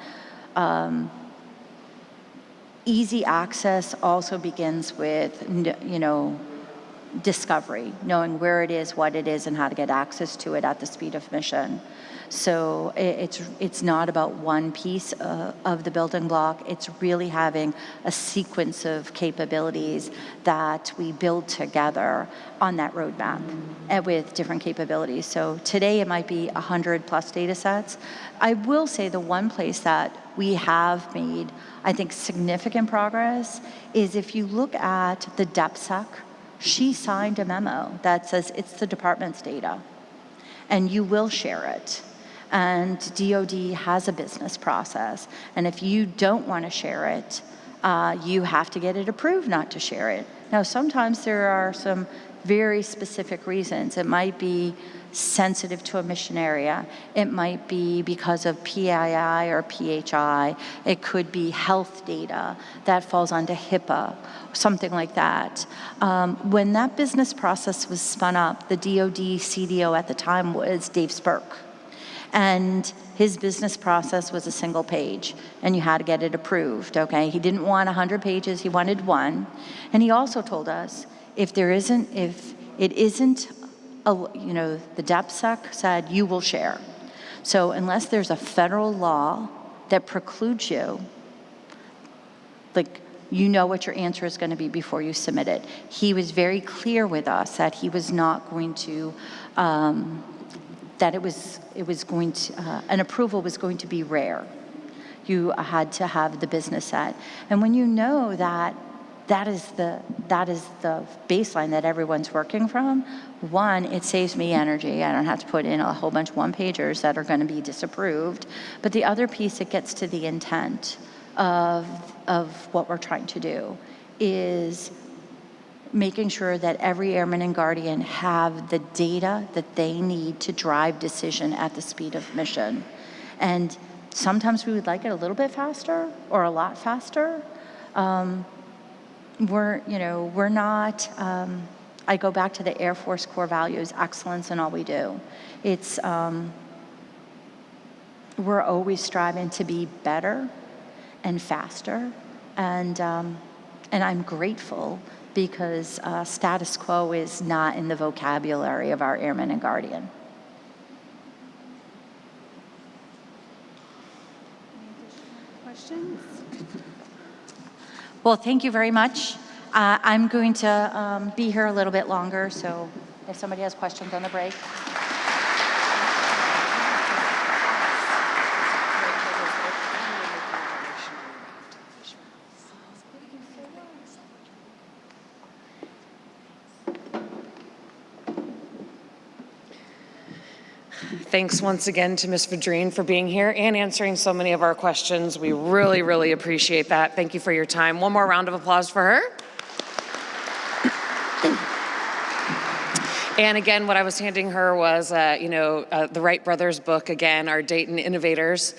easy access also begins with, discovery, knowing where it is, what it is, and how to get access to it at the speed of mission. So it's not about one piece of the building block. It's really having a sequence of capabilities that we build together on that roadmap and with different capabilities. So today it might be 100 plus data sets. I will say the one place that we have made, I think, significant progress is if you look at the DepSec. She signed a memo that says it's the department's data, and you will share it. And DoD has a business process, and if you don't want to share it, you have to get it approved not to share it. Now, sometimes there are some very specific reasons. It might be sensitive to a mission area. It might be because of PII or PHI. It could be health data that falls onto HIPAA, something like that. When that business process was spun up, the DoD CDO at the time was Dave Spurk. And his business process was a single page, and you had to get it approved, okay? He didn't want 100 pages, he wanted one. And he also told us, if it isn't, the DepSec said you will share. So unless there's a federal law that precludes you, you know what your answer is going to be before you submit it. He was very clear with us that he was not going to, that it was going to, an approval was going to be rare. You had to have the business set. And when you know that is the baseline that everyone's working from, one, it saves me energy. I don't have to put in a whole bunch of one-pagers that are going to be disapproved. But the other piece, it gets to the intent of what we're trying to do, is making sure that every airman and guardian have the data that they need to drive decision at the speed of mission. And sometimes we would like it a little bit faster or a lot faster. We're not, I go back to the Air Force core values, excellence in all we do. It's, we're always striving to be better and faster. And I'm grateful because status quo is not in the vocabulary of our airmen and guardian. Questions? Well, thank you very much. I'm going to be here a little bit longer, so if somebody has questions on the break. Thanks once again to Ms. Vidrine for being here and answering so many of our questions. We really, really appreciate that. Thank you for your time. One more round of applause for her. And again, what I was handing her was, the Wright brothers book, again, our Dayton Innovators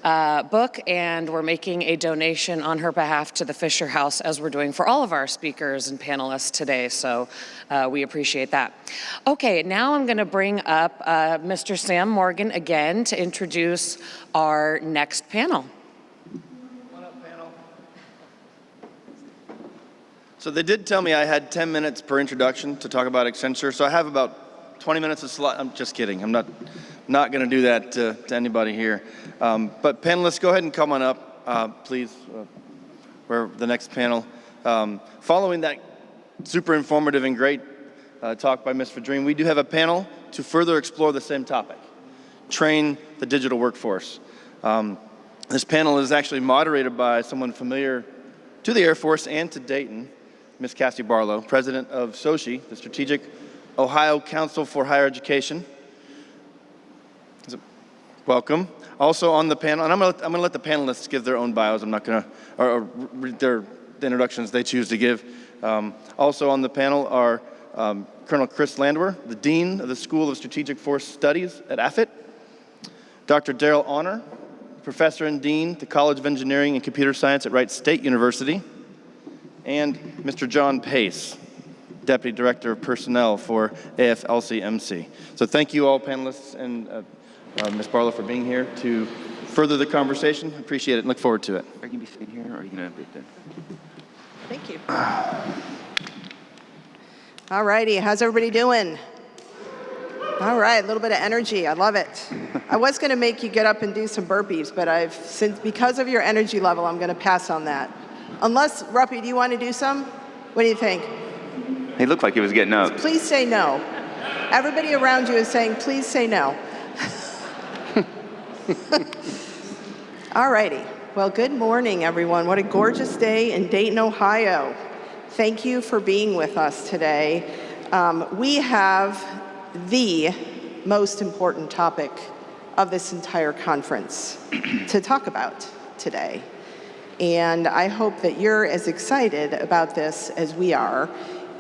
book, and we're making a donation on her behalf to the Fisher House, as we're doing for all of our speakers and panelists today, so we appreciate that. Okay, now I'm gonna bring up Mr. Sam Morgan again to introduce our next panel. So they did tell me I had 10 minutes per introduction to talk about Accenture, so I have about 20 minutes of slot. I'm just kidding. I'm not going to do that to anybody here. But panelists, go ahead and come on up, please, for the next panel. Following that super informative and great talk by Ms. Vidrine, we do have a panel to further explore the same topic, train the digital workforce. This panel is actually moderated by someone familiar to the Air Force and to Dayton, Ms. Cassie Barlow, president of SOCI, the Strategic Ohio Council for Higher Education. Welcome. Also on the panel, and I'm gonna let the panelists give their own bios. I'm not gonna, or read the introductions they choose to give. Also on the panel are Colonel Chris Landwehr, the Dean of the School of Strategic Force Studies at AFIT, Dr. Daryl Honor, Professor and Dean at the College of Engineering and Computer Science at Wright State University, and Mr. John Pace, Deputy Director of Personnel for AFLC-MC. So thank you all panelists and Ms. Barlow for being here to further the conversation. Appreciate it and look forward to it. Are you going to be sitting here or are you going to be there? Thank you. All righty, how's everybody doing? All right, a little bit of energy, I love it. I was going to make you get up and do some burpees, but because of your energy level, I'm going to pass on that. Unless, Ruppy, do you want to do some? What do you think? He looked like he was getting up. Please say no. Everybody around you is saying, please say no. All righty. Well, good morning, everyone. What a gorgeous day in Dayton, Ohio. Thank you for being with us today. We have the most important topic of this entire conference to talk about today. And I hope that you're as excited about this as we are.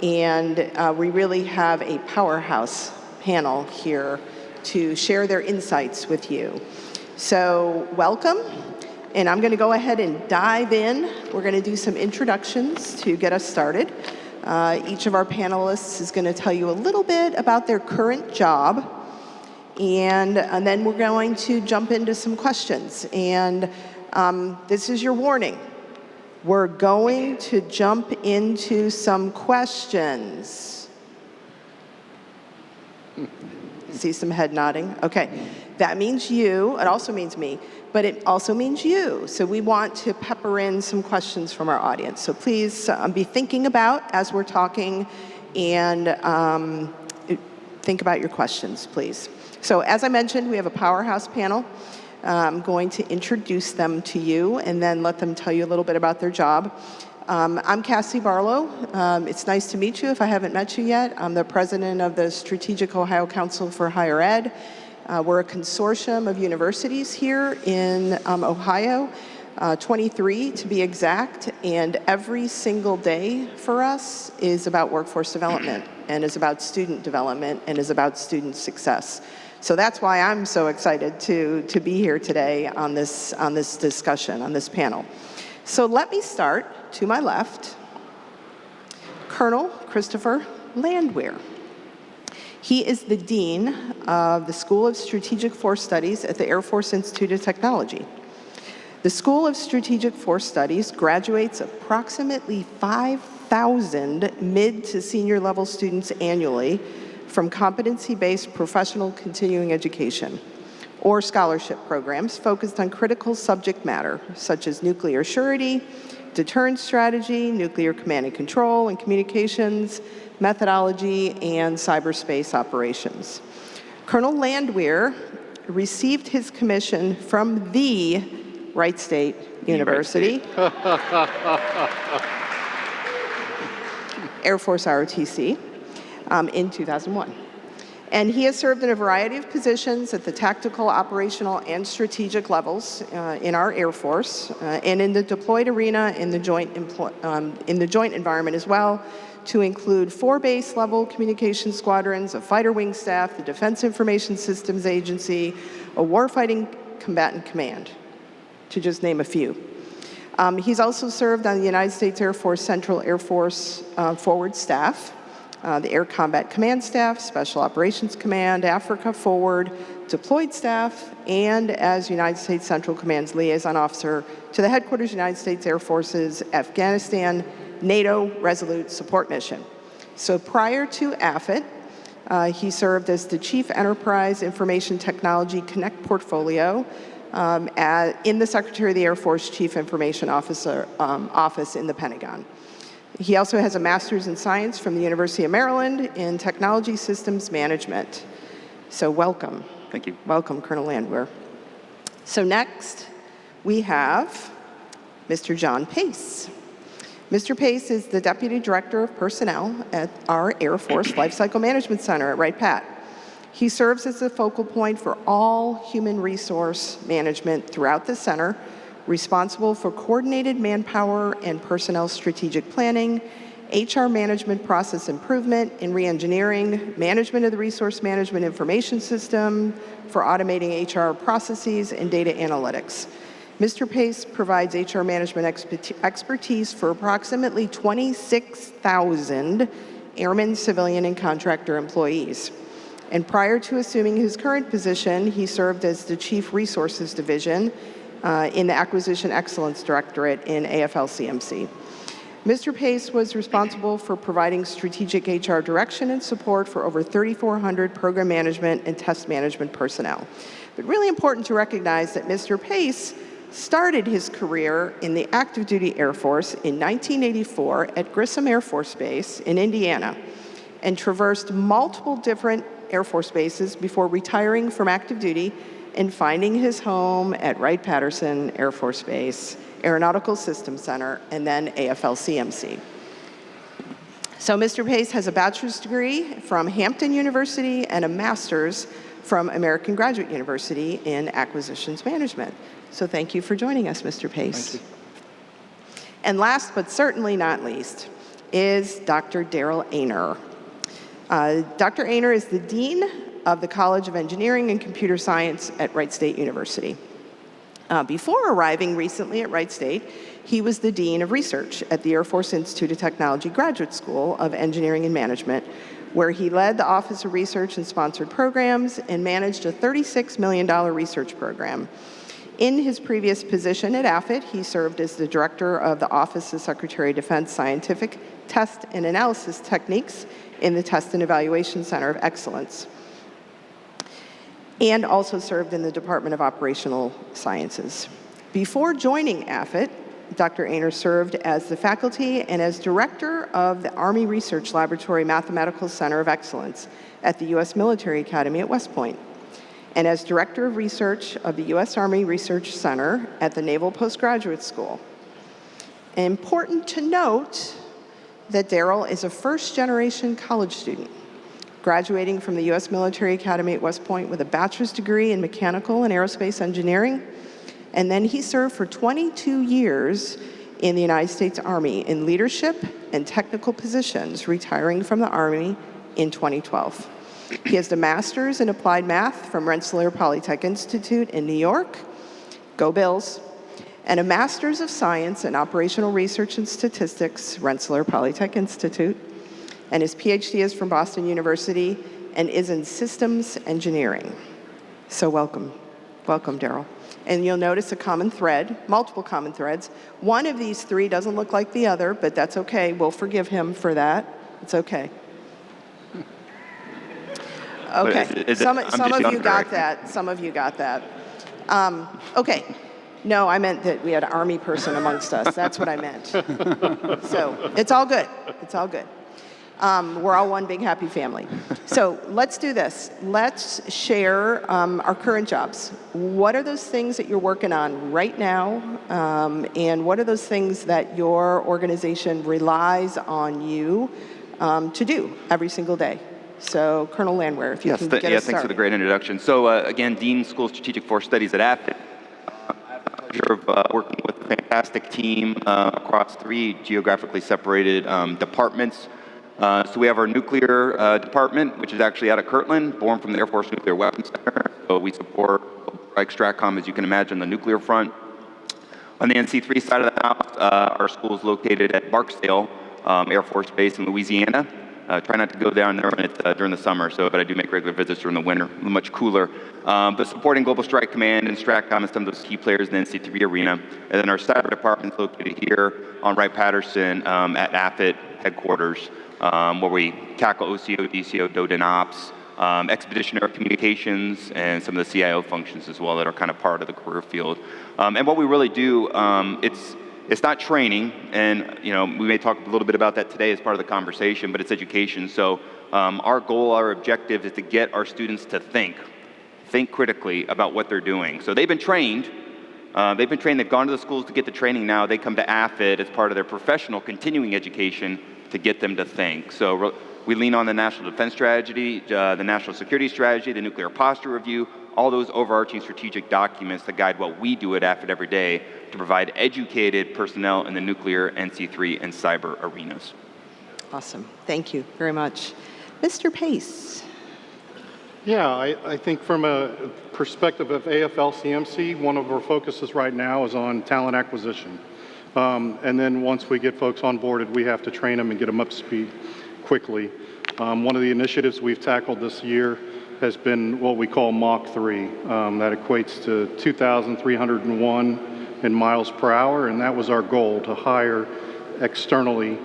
And we really have a powerhouse panel here to share their insights with you. So welcome. And I'm going to go ahead and dive in. We're going to do some introductions to get us started. Each of our panelists is going to tell you a little bit about their current job. And then we're going to jump into some questions. And this is your warning. We're going to jump into some questions. See some head nodding? Okay. That means you. It also means me. But it also means you. So we want to pepper in some questions from our audience. So please be thinking about as we're talking and think about your questions, please. So as I mentioned, we have a powerhouse panel. I'm going to introduce them to you and then let them tell you a little bit about their job. I'm Cassie Barlow. It's nice to meet you if I haven't met you yet. I'm the president of the Strategic Ohio Council for Higher Ed. We're a consortium of universities here in Ohio, 23 to be exact, and every single day for us is about workforce development and is about student development and is about student success. So that's why I'm so excited to be here today on this discussion, on this panel. So let me start to my left, Colonel Christopher Landwehr. He is the Dean of the School of Strategic Force Studies at the Air Force Institute of Technology. The School of Strategic Force Studies graduates approximately 5,000 mid to senior level students annually from competency-based professional continuing education or scholarship programs focused on critical subject matter, such as nuclear surety, deterrence strategy, nuclear command and control and communications, methodology, and cyberspace operations. Colonel Landwehr received his commission from the Wright State University, Air Force ROTC, in 2001. And he has served in a variety of positions at the tactical, operational, and strategic levels in our Air Force, and in the deployed arena in the joint environment as well, to include 4 base-level communication squadrons, a fighter wing staff, the Defense Information Systems Agency, a warfighting combatant command, to just name a few. He's also served on the United States Air Force Central Air Force Forward Staff, the Air Combat Command Staff, Special Operations Command, Africa Forward, Deployed Staff, and as United States Central Command's liaison officer to the Headquarters United States Air Force's Afghanistan NATO Resolute Support Mission. So prior to AFIT, he served as the Chief Enterprise Information Technology Connect Portfolio in the Secretary of the Air Force Chief Information Officer Office in the Pentagon. He also has a Master's in Science from the University of Maryland in Technology Systems Management. So welcome. Thank you. Welcome, Colonel Landwehr. So next, we have Mr. John Pace. Mr. Pace is the Deputy Director of Personnel at our Air Force Lifecycle Management Center at Wright-Patt. He serves as the focal point for all human resource management throughout the center, responsible for coordinated manpower and personnel strategic planning, HR management process improvement and reengineering, management of the resource management information system for automating HR processes and data analytics. Mr. Pace provides HR management expertise for approximately 26,000 airmen, civilian, and contractor employees. And prior to assuming his current position, he served as the Chief Resources Division in the Acquisition Excellence Directorate in AFL-CMC. Mr. Pace was responsible for providing strategic HR direction and support for over 3,400 program management and test management personnel. But really important to recognize that Mr. Pace started his career in the active duty Air Force in 1984 at Grissom Air Force Base in Indiana and traversed multiple different Air Force bases before retiring from active duty and finding his home at Wright-Patterson Air Force Base, Aeronautical Systems Center, and then AFL-CMC. So Mr. Pace has a bachelor's degree from Hampton University and a master's from American Graduate University in Acquisitions Management. So thank you for joining us, Mr. Pace. Thank you. And last but certainly not least is Dr. Daryl Ainer. Dr. Ainer is the Dean of the College of Engineering and Computer Science at Wright State University. Before arriving recently at Wright State, he was the Dean of Research at the Air Force Institute of Technology Graduate School of Engineering and Management, where he led the Office of Research and Sponsored Programs and managed a $36 million research program. In his previous position at AFIT, he served as the Director of the Office of Secretary of Defense Scientific Test and Analysis Techniques in the Test and Evaluation Center of Excellence, and also served in the Department of Operational Sciences. Before joining AFIT, Dr. Ainer served as the faculty and as director of the Army Research Laboratory Mathematical Center of Excellence at the U.S. Military Academy at West Point, and as director of research of the U.S. Army Research Center at the Naval Postgraduate School. And important to note that Daryl is a first-generation college student, graduating from the U.S. Military Academy at West Point with a bachelor's degree in mechanical and aerospace engineering. And then he served for 22 years in the United States Army in leadership and technical positions, retiring from the Army in 2012. He has a master's in applied math from Rensselaer Polytech Institute in New York, go Bills, and a master's of science in operational research and statistics, Rensselaer Polytech Institute, and his PhD is from Boston University and is in systems engineering. So welcome. Welcome, Daryl. And you'll notice a common thread, multiple common threads. One of these three doesn't look like the other, but that's okay. We'll forgive him for that. It's okay. Okay, some of you got that. Some of you got that. Okay. No, I meant that we had an Army person amongst us. That's what I meant. So it's all good. It's all good. We're all one big happy family. So let's do this. Let's share our current jobs. What are those things that you're working on right now? And what are those things that your organization relies on you to do every single day? So Colonel Landwehr, if you Yes, can get us thanks started. for the great introduction. So again, Dean School of Strategic Force Studies at AFIT. I have the pleasure of working with a fantastic team across 3 geographically separated departments. So we have our nuclear department, which is actually out of Kirtland, born from the Air Force Nuclear Weapons Center. So we support Strike Stratcom, as you can imagine, the nuclear front. On the NC3 side of the house, our school is located at Barksdale Air Force Base in Louisiana. Try not to go down there when it's during the summer, but I do make regular visits during the winter, much cooler. But supporting Global Strike Command and Stratcom and some of those key players in the NC3 arena. And then our cyber department is located here on Wright-Patterson at AFIT headquarters, where we tackle OCO, DCO, DOD ops, expeditionary communications, and some of the CIO functions as well that are kind of part of the career field. And what we really do, it's not training, and we may talk a little bit about that today as part of the conversation, but it's education. So our goal, our objective is to get our students to think critically about what they're doing. So they've been trained, they've gone to the schools to get the training. Now they come to AFIT as part of their professional continuing education to get them to think. So we lean on the National Defense Strategy, the National Security Strategy, the Nuclear Posture Review, all those overarching strategic documents that guide what we do at AFIT every day to provide educated personnel in the nuclear, NC3, and cyber arenas. Awesome. Thank you very much. Mr. Pace. Yeah, I think from a perspective of AFL-CMC, one of our focuses right now is on talent acquisition. And then once we get folks onboarded, we have to train them and get them up to speed quickly. One of the initiatives we've tackled this year has been what we call Mach 3. That equates to 2,301 in miles per hour, and that was our goal, to hire externally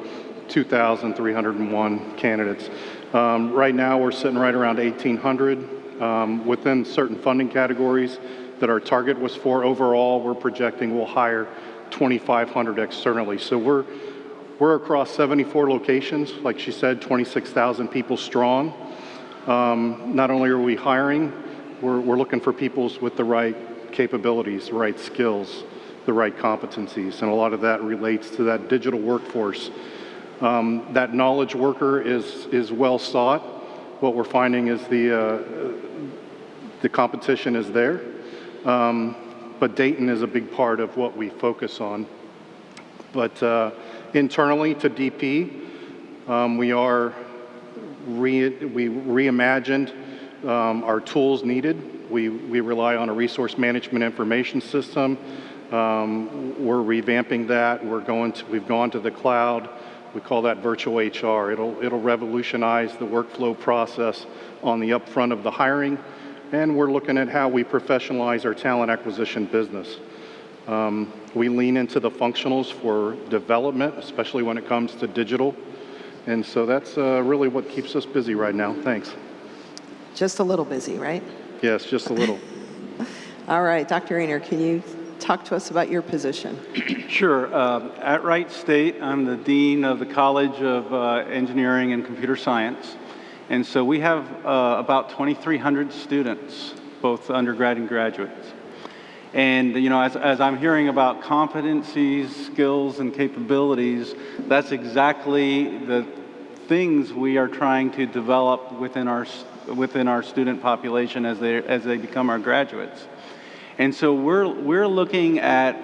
2,301 candidates. Right now, we're sitting right around 1,800 within certain funding categories that our target was for. Overall, we're projecting we'll hire 2,500 externally. So we're across 74 locations, like she said, 26,000 people strong. Not only are we hiring, we're looking for people with the right capabilities, the right skills, the right competencies, and a lot of that relates to that digital workforce. That knowledge worker is well sought. What we're finding is the competition is there, but Dayton is a big part of what we focus on. But internally to DP, we reimagined our tools needed. We rely on a resource management information system. We're revamping that. We've gone to the cloud. We call that virtual HR. It'll revolutionize the workflow process on the upfront of the hiring, and we're looking at how we professionalize our talent acquisition business. We lean into the functionals for development, especially when it comes to digital. And so that's really what keeps us busy right now. Thanks. Just a little busy, right? Yes, just a little. All right, Dr. Rayner, can you talk to us about your position? Sure. At Wright State, I'm the Dean of the College of Engineering and Computer Science. And so we have about 2,300 students, both undergrad and graduates. And as I'm hearing about competencies, skills, and capabilities, that's exactly the things we are trying to develop within our student population as they become our graduates. And so we're looking at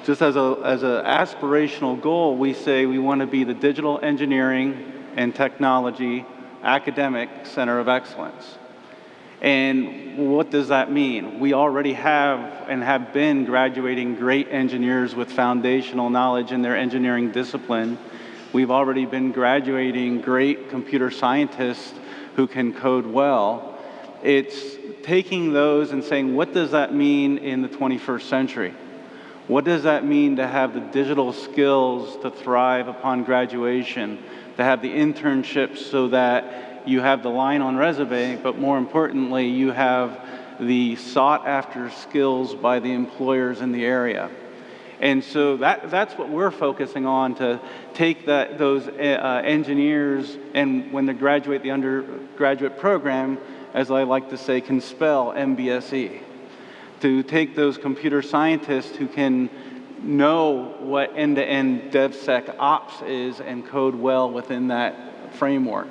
just as an aspirational goal, we say we want to be the digital engineering and technology academic center of excellence. And what does that mean? We already have and have been graduating great engineers with foundational knowledge in their engineering discipline. We've already been graduating great computer scientists who can code well. It's taking those and saying, what does that mean in the 21st century? What does that mean to have the digital skills to thrive upon graduation, to have the internships so that you have the line on resume, but more importantly, you have the sought-after skills by the employers in the area. And so that's what we're focusing on, to take those engineers, and when they graduate the undergraduate program, as I like to say, can spell MBSE. To take those computer scientists who can know what end-to-end DevSecOps is and code well within that framework.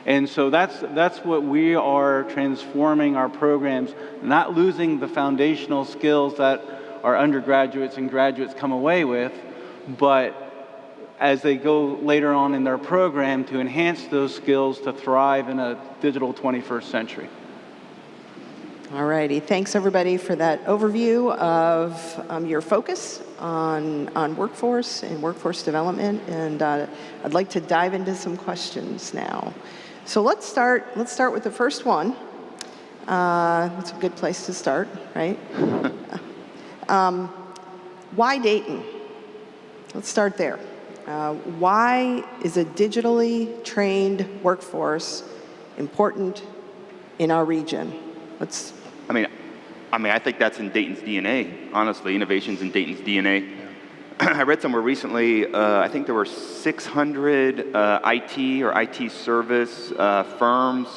And so that's what we are transforming our programs, not losing the foundational skills that our undergraduates and graduates come away with, but as they go later on in their program to enhance those skills to thrive in a digital 21st century. All righty. Thanks, everybody, for that overview of your focus on workforce and workforce development. And I'd like to dive into some questions now. So let's start with the first one. That's a good place to start, right? Why Dayton? Let's start there. Why is a digitally trained workforce important in our region? I think that's in Dayton's DNA, honestly. Innovation's in Dayton's DNA. I read somewhere recently, I think there were 600 IT or IT service firms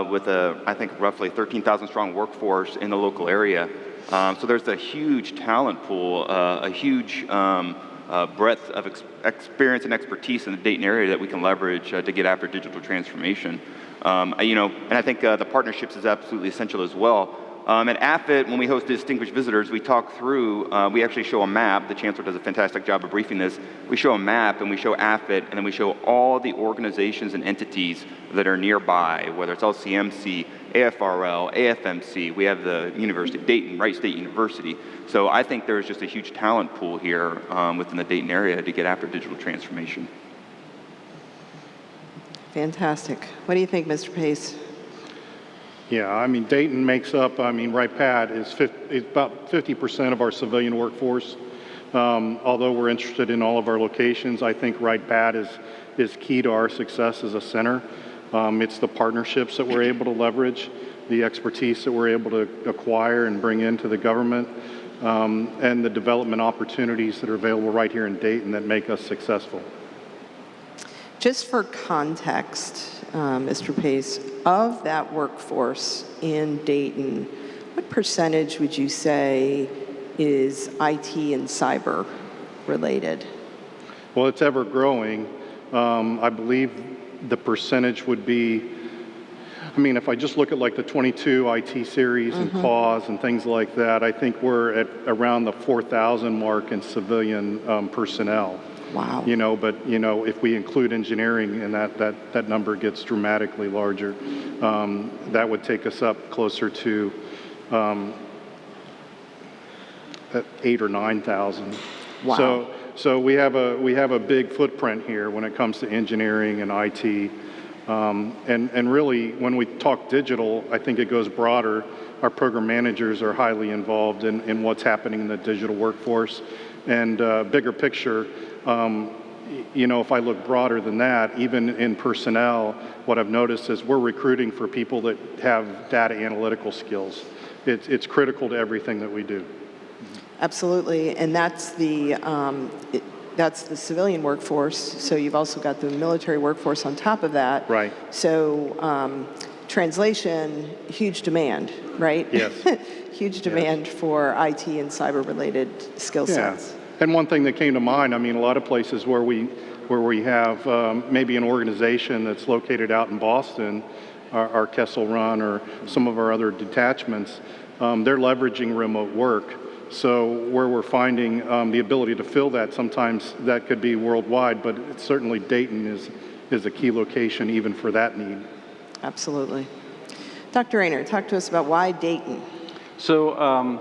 with I think roughly 13,000 strong workforce in the local area. So there's a huge talent pool, a huge breadth of experience and expertise in the Dayton area that we can leverage to get after digital transformation. And I think the partnerships is absolutely essential as well. At AFIT, when we host distinguished visitors, we talk through, we actually show a map. The Chancellor does a fantastic job of briefing this. We show a map and we show AFIT, and then we show all the organizations and entities that are nearby, whether it's LCMC, AFRL, AFMC. We have the University of Dayton-Wright State University. So I think there's just a huge talent pool here within the Dayton area to get after digital transformation. Fantastic. What do you think, Mr. Pace? Yeah, Dayton makes up, Wright Pat is about 50% of our civilian workforce. Although we're interested in all of our locations, I think Wright Pat is key to our success as a center. It's the partnerships that we're able to leverage, the expertise that we're able to acquire and bring into the government, and the development opportunities that are available right here in Dayton that make us successful. Just for context, Mr. Pace, of that workforce in Dayton, what percentage would you say is IT and cyber related? Well, it's ever growing. I believe the percentage would be, if I just look at like the 22 IT series and CAUS and things like that, I think we're at around the 4,000 mark in civilian personnel. Wow. But if we include engineering, and that number gets dramatically larger, that would take us up closer to 8,000 or 9,000. Wow. So we have a big footprint here when it comes to engineering and IT, and really when we talk digital, I think it goes broader. Our program managers are highly involved in what's happening in the digital workforce, and bigger picture. If I look broader than that, even in personnel, what I've noticed is we're recruiting for people that have data analytical skills. It's critical to everything that we do. Absolutely, and that's the civilian workforce. So you've also got the military workforce on top of that. Right. So translation, huge demand, right? Yes. Huge demand for IT and cyber-related skill sets. Yeah. And one thing that came to mind, a lot of places where we have maybe an organization that's located out in Boston, our Kessel Run or some of our other detachments, they're leveraging remote work. So where we're finding the ability to fill that, sometimes that could be worldwide, but certainly Dayton is a key location even for that need. Absolutely. Dr. Rayner, talk to us about why Dayton. So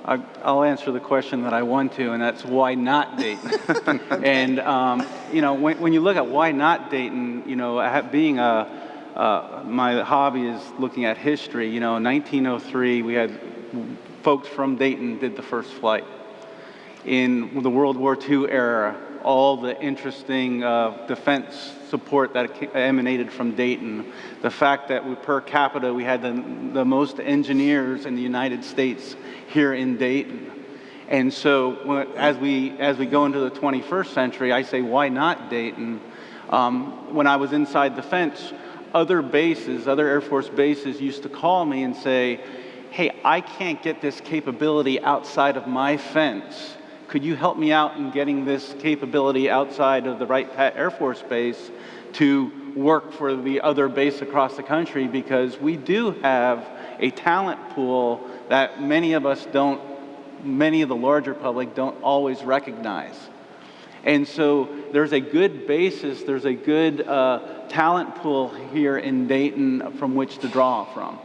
I'll answer the question that I want to, and that's why not Dayton? And, when you look at why not Dayton, being my hobby is looking at history. In 1903, we had folks from Dayton did the first flight. In the World War II era, all the interesting defense support that emanated from Dayton. The fact that per capita we had the most engineers in the United States here in Dayton. And so as we go into the 21st century, I say, why not Dayton? When I was inside the fence, other Air Force bases used to call me and say, hey, I can't get this capability outside of my fence. Could you help me out in getting this capability outside of the Wright Pat Air Force Base to work for the other base across the country, because we do have a talent pool that many of the larger public don't always recognize. And so there's a good basis, there's a good talent pool here in Dayton from which to draw from.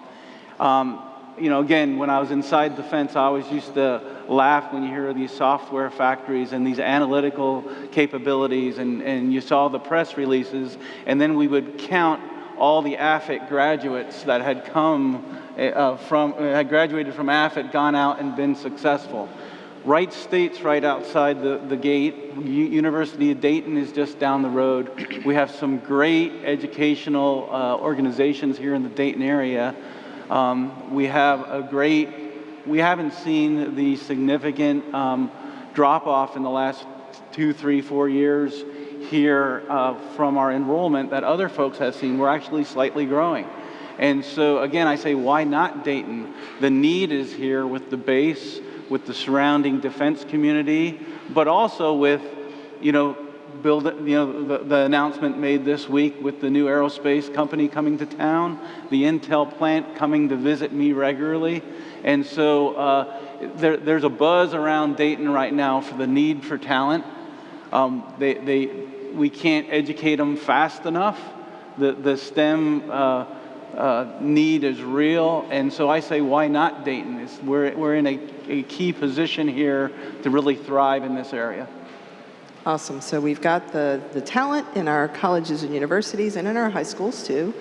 You know, again, when I was inside the fence, I always used to laugh when you hear these software factories and these analytical capabilities, and you saw the press releases, and then we would count all the AFIT graduates that had had graduated from AFIT, gone out and been successful. Wright State's right outside the gate. University of Dayton is just down the road. We have some great educational organizations here in the Dayton area. We haven't seen the significant drop-off in the last 2, 3, 4 years here from our enrollment that other folks have seen. We're actually slightly growing. And so again, I say, why not Dayton? The need is here with the base, with the surrounding defense community, but also with, the announcement made this week with the new aerospace company coming to town, the Intel plant coming to visit me regularly. And so there's a buzz around Dayton right now for the need for talent. We can't educate them fast enough. The STEM need is real, and so I say, why not Dayton? We're in a key position here to really thrive in this area. Awesome. So we've got the talent in our colleges and universities and in our high schools too,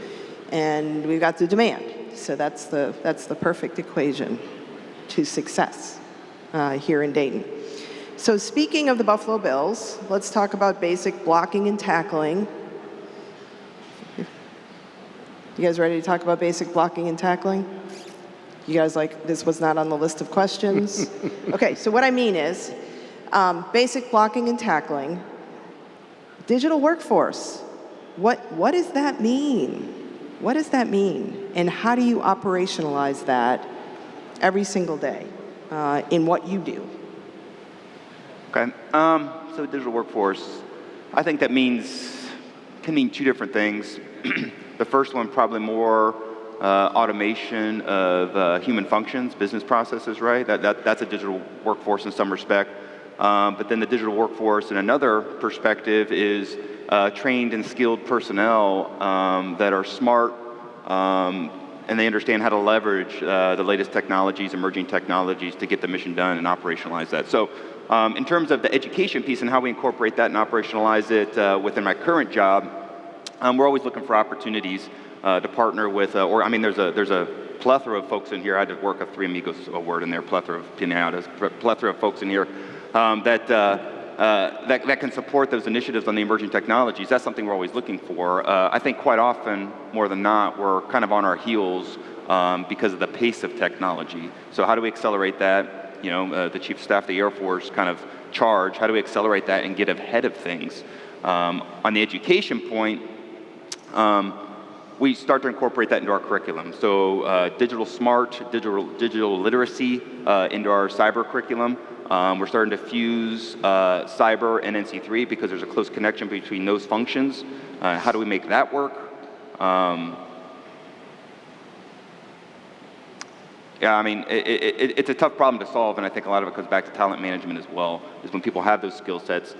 and we've got the demand. So that's the perfect equation to success here in Dayton. So speaking of the Buffalo Bills, let's talk about basic blocking and tackling. You guys ready to talk about basic blocking and tackling? You guys this was not on the list of questions? Okay, so what I mean is, basic blocking and tackling, digital workforce. What does that mean? What does that mean? And how do you operationalize that every single day in what you do? Okay, so digital workforce, I think that can mean two different things. The first one, probably more automation of human functions, business processes, right? That's a digital workforce in some respect. But then the digital workforce in another perspective is trained and skilled personnel that are smart and they understand how to leverage the latest technologies, emerging technologies to get the mission done and operationalize that. So in terms of the education piece and how we incorporate that and operationalize it within my current job, we're always looking for opportunities to partner with, there's a plethora of folks in here. I had to work a Three Amigos word in there, plethora of folks in here that can support those initiatives on the emerging technologies. That's something we're always looking for. I think quite often, more than not, we're kind of on our heels because of the pace of technology. So how do we accelerate that? The Chief of Staff of the Air Force kind of charge. How do we accelerate that and get ahead of things? On the education point, we start to incorporate that into our curriculum. So digital literacy into our cyber curriculum. We're starting to fuse cyber and NC3 because there's a close connection between those functions. How do we make that work? It's a tough problem to solve, and I think a lot of it comes back to talent management as well, is when people have those skill sets,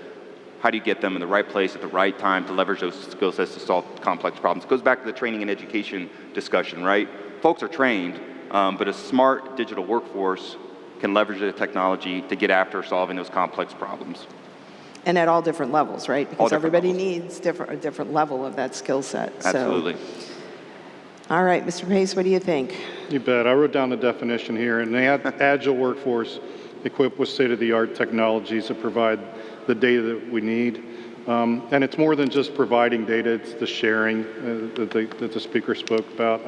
how do you get them in the right place at the right time to leverage those skill sets to solve complex problems? It goes back to the training and education discussion, right? Folks are trained, but a smart digital workforce can leverage the technology to get after solving those complex problems. And at all different levels, right? Because everybody needs a different level of that skill set. Absolutely. So. All right, Mr. Pace, what do you think? You bet. I wrote down the definition here, and the agile workforce equipped with state-of-the-art technologies that provide the data that we need. And it's more than just providing data, it's the sharing that the speaker spoke about.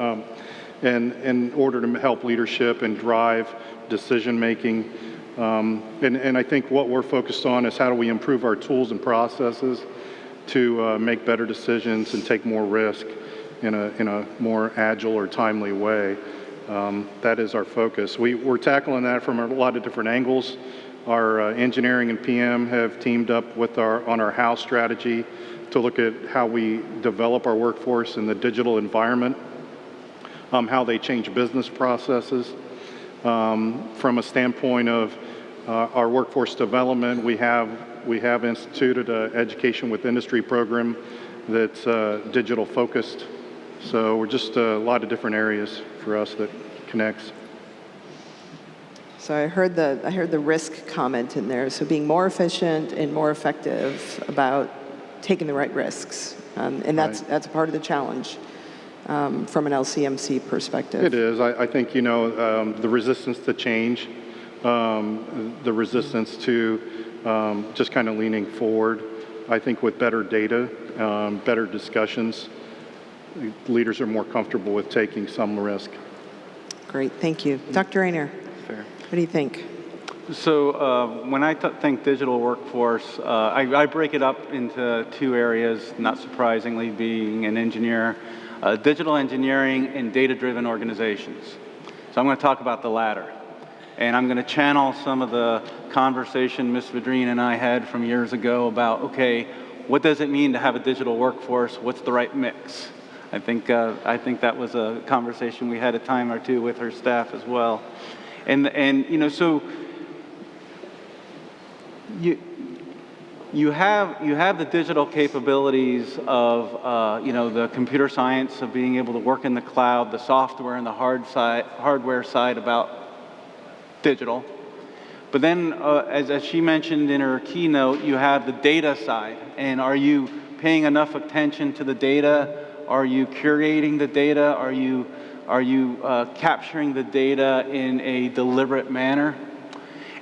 And in order to help leadership and drive decision-making. And I think what we're focused on is how do we improve our tools and processes to make better decisions and take more risk in a more agile or timely way. That is our focus. We're tackling that from a lot of different angles. Our engineering and PM have teamed up with on our house strategy to look at how we develop our workforce in the digital environment, how they change business processes. From a standpoint of our workforce development, we have instituted an education with industry program that's digital focused. So we're just a lot of different areas for us that connects. So I heard the risk comment in there. So being more efficient and more effective about taking the right risks, and that's a part of the challenge from an LCMC perspective. It is. I think the resistance to change, the resistance to just kind of leaning forward. I think with better data, better discussions, leaders are more comfortable with taking some risk. Great, thank you. Dr. Rayner, what do you think? So when I think digital workforce, I break it up into two areas, not surprisingly, being an engineer, digital engineering and data-driven organizations. So I'm going to talk about the latter. And I'm going to channel some of the conversation Ms. Vidrine and I had from years ago about, okay, what does it mean to have a digital workforce? What's the right mix? I think that was a conversation we had a time or two with her staff as well. And so you have the digital capabilities of the computer science of being able to work in the cloud, the software and the hardware side about digital. But then, as she mentioned in her keynote, you have the data side. And are you paying enough attention to the data? Are you curating the data? Are you capturing the data in a deliberate manner?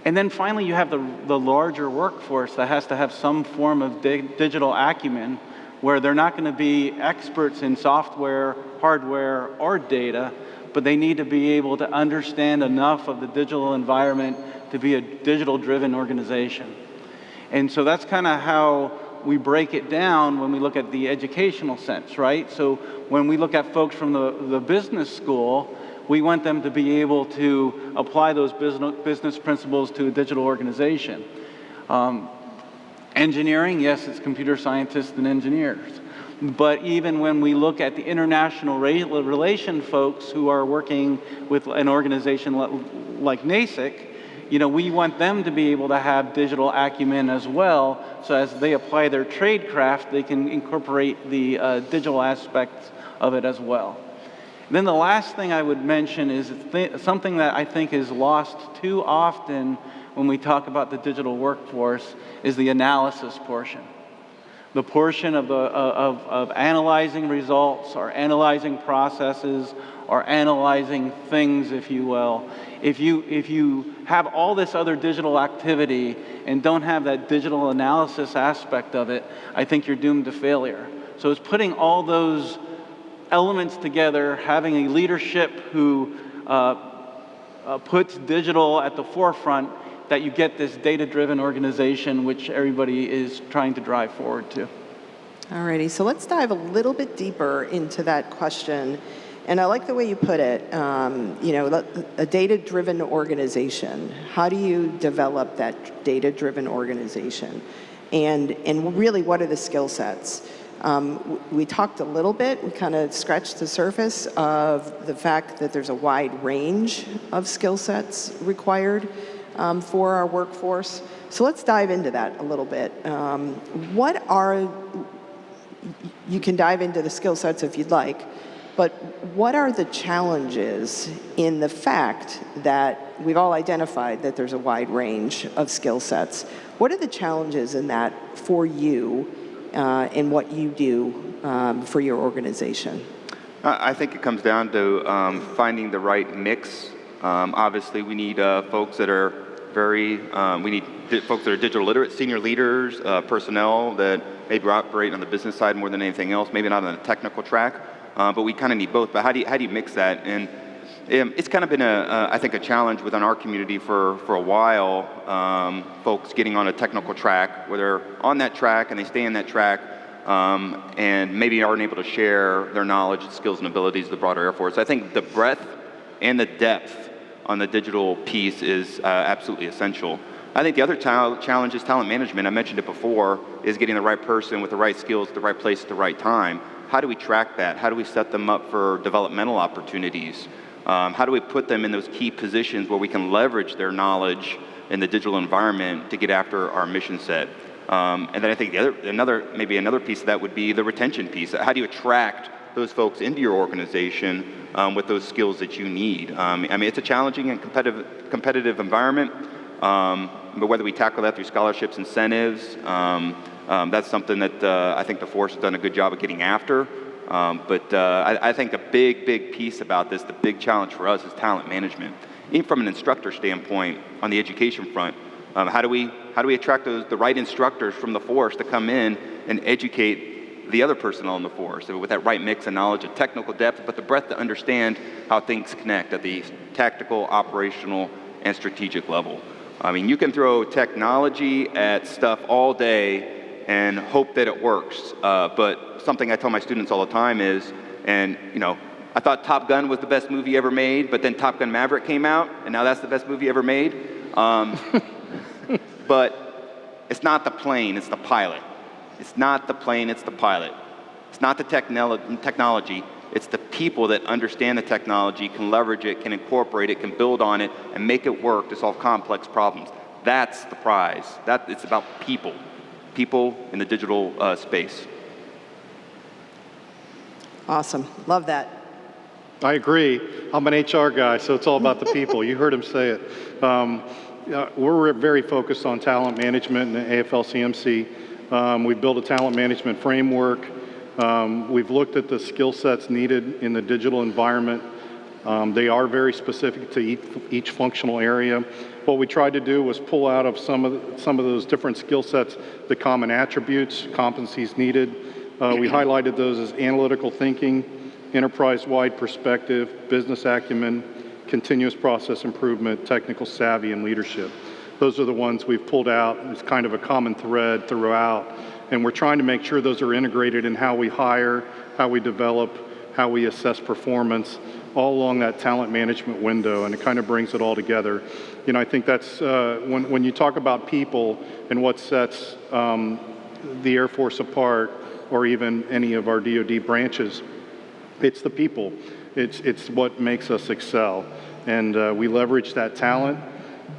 And then finally, you have the larger workforce that has to have some form of digital acumen, where they're not going to be experts in software, hardware, or data, but they need to be able to understand enough of the digital environment to be a digital-driven organization. And so that's kind of how we break it down when we look at the educational sense, right? So when we look at folks from the business school, we want them to be able to apply those business principles to a digital organization. Engineering, yes, it's computer scientists and engineers. But even when we look at the international relation folks who are working with an organization like NASIC, we want them to be able to have digital acumen as well, so as they apply their trade craft, they can incorporate the digital aspects of it as well. And then the last thing I would mention is something that I think is lost too often when we talk about the digital workforce is the analysis portion. The portion of analyzing results or analyzing processes or analyzing things, if you will. If you have all this other digital activity and don't have that digital analysis aspect of it, I think you're doomed to failure. So it's putting all those elements together, having a leadership who puts digital at the forefront, that you get this data-driven organization which everybody is trying to drive forward to. Alrighty, so let's dive a little bit deeper into that question. And I like the way you put it, a data-driven organization. How do you develop that data-driven organization? And really, what are the skill sets? We talked a little bit, we kind of scratched the surface of the fact that there's a wide range of skill sets required for our workforce. So let's dive into that a little bit. You can dive into the skill sets if you'd like, but what are the challenges in the fact that we've all identified that there's a wide range of skill sets? What are the challenges in that for you in what you do for your organization? I think it comes down to finding the right mix. Obviously, we need folks that are folks that are digital literate, senior leaders, personnel that maybe operate on the business side more than anything else, maybe not on the technical track, but we kind of need both. But how do you mix that? And it's kind of been I think a challenge within our community for a while, folks getting on a technical track, where they're on that track and they stay in that track, and maybe aren't able to share their knowledge, skills, and abilities to the broader Air Force. I think the breadth and the depth on the digital piece is absolutely essential. I think the other challenge is talent management. I mentioned it before, is getting the right person with the right skills at the right place at the right time. How do we track that? How do we set them up for developmental opportunities? How do we put them in those key positions where we can leverage their knowledge in the digital environment to get after our mission set? And then I think maybe another piece of that would be the retention piece. How do you attract those folks into your organization with those skills that you need? I mean, it's a challenging and competitive environment, but whether we tackle that through scholarships, incentives, that's something that I think the force has done a good job of getting after. But I think a big piece about this, the big challenge for us is talent management. Even from an instructor standpoint on the education front, how do we attract the right instructors from the force to come in and educate the other personnel in the force with that right mix of knowledge of technical depth, but the breadth to understand how things connect at the tactical, operational, and strategic level. I mean, you can throw technology at stuff all day and hope that it works. But something I tell my students all the time is, and I thought Top Gun was the best movie ever made, but then Top Gun Maverick came out, and now that's the best movie ever made. But it's not the plane, it's the pilot. It's not the plane, it's the pilot. It's not the technology, it's the people that understand the technology, can leverage it, can incorporate it, can build on it, and make it work to solve complex problems. That's the prize. It's about people in the digital space. Awesome. Love that. I agree. I'm an HR guy, so it's all about the people. You heard him say it. We're very focused on talent management in the AFL-CMC. We've built a talent management framework. We've looked at the skill sets needed in the digital environment. They are very specific to each functional area. What we tried to do was pull out of some of those different skill sets the common attributes, competencies needed. We highlighted those as analytical thinking, enterprise-wide perspective, business acumen, continuous process improvement, technical savvy, and leadership. Those are the ones we've pulled out. It's kind of a common thread throughout. And we're trying to make sure those are integrated in how we hire, how we develop, how we assess performance, all along that talent management window, and it kind of brings it all together. I think that's, when you talk about people and what sets the Air Force apart, or even any of our DoD branches, it's the people. It's what makes us excel. And we leverage that talent.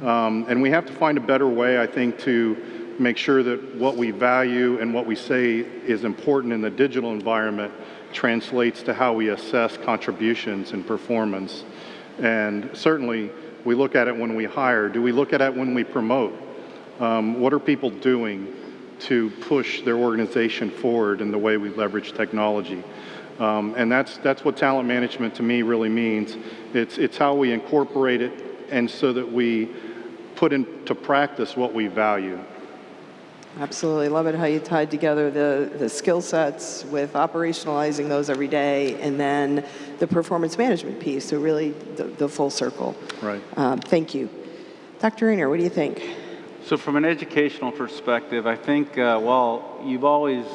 And we have to find a better way, I think, to make sure that what we value and what we say is important in the digital environment translates to how we assess contributions and performance. And certainly, we look at it when we hire. Do we look at it when we promote? What are people doing to push their organization forward in the way we leverage technology? And that's what talent management to me really means. It's how we incorporate it, and so that we put into practice what we value. Absolutely. Love it how you tied together the skill sets with operationalizing those every day, and then the performance management piece, so really the full circle. Right. Thank you. Dr. Rayner, what do you think? So from an educational perspective, I think while you've always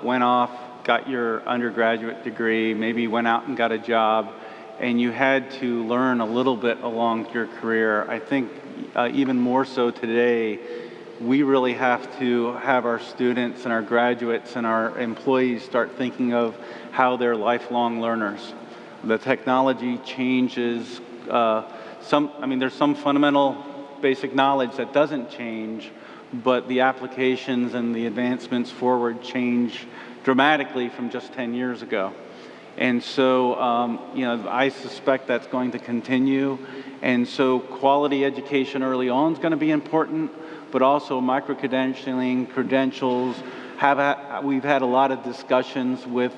went off, got your undergraduate degree, maybe went out and got a job, and you had to learn a little bit along your career, I think even more so today, we really have to have our students and our graduates and our employees start thinking of how they're lifelong learners. The technology changes. There's some fundamental basic knowledge that doesn't change, but the applications and the advancements forward change dramatically from just 10 years ago. And so, I suspect that's going to continue. And so quality education early on is going to be important, but also micro-credentialing, credentials. We've had a lot of discussions with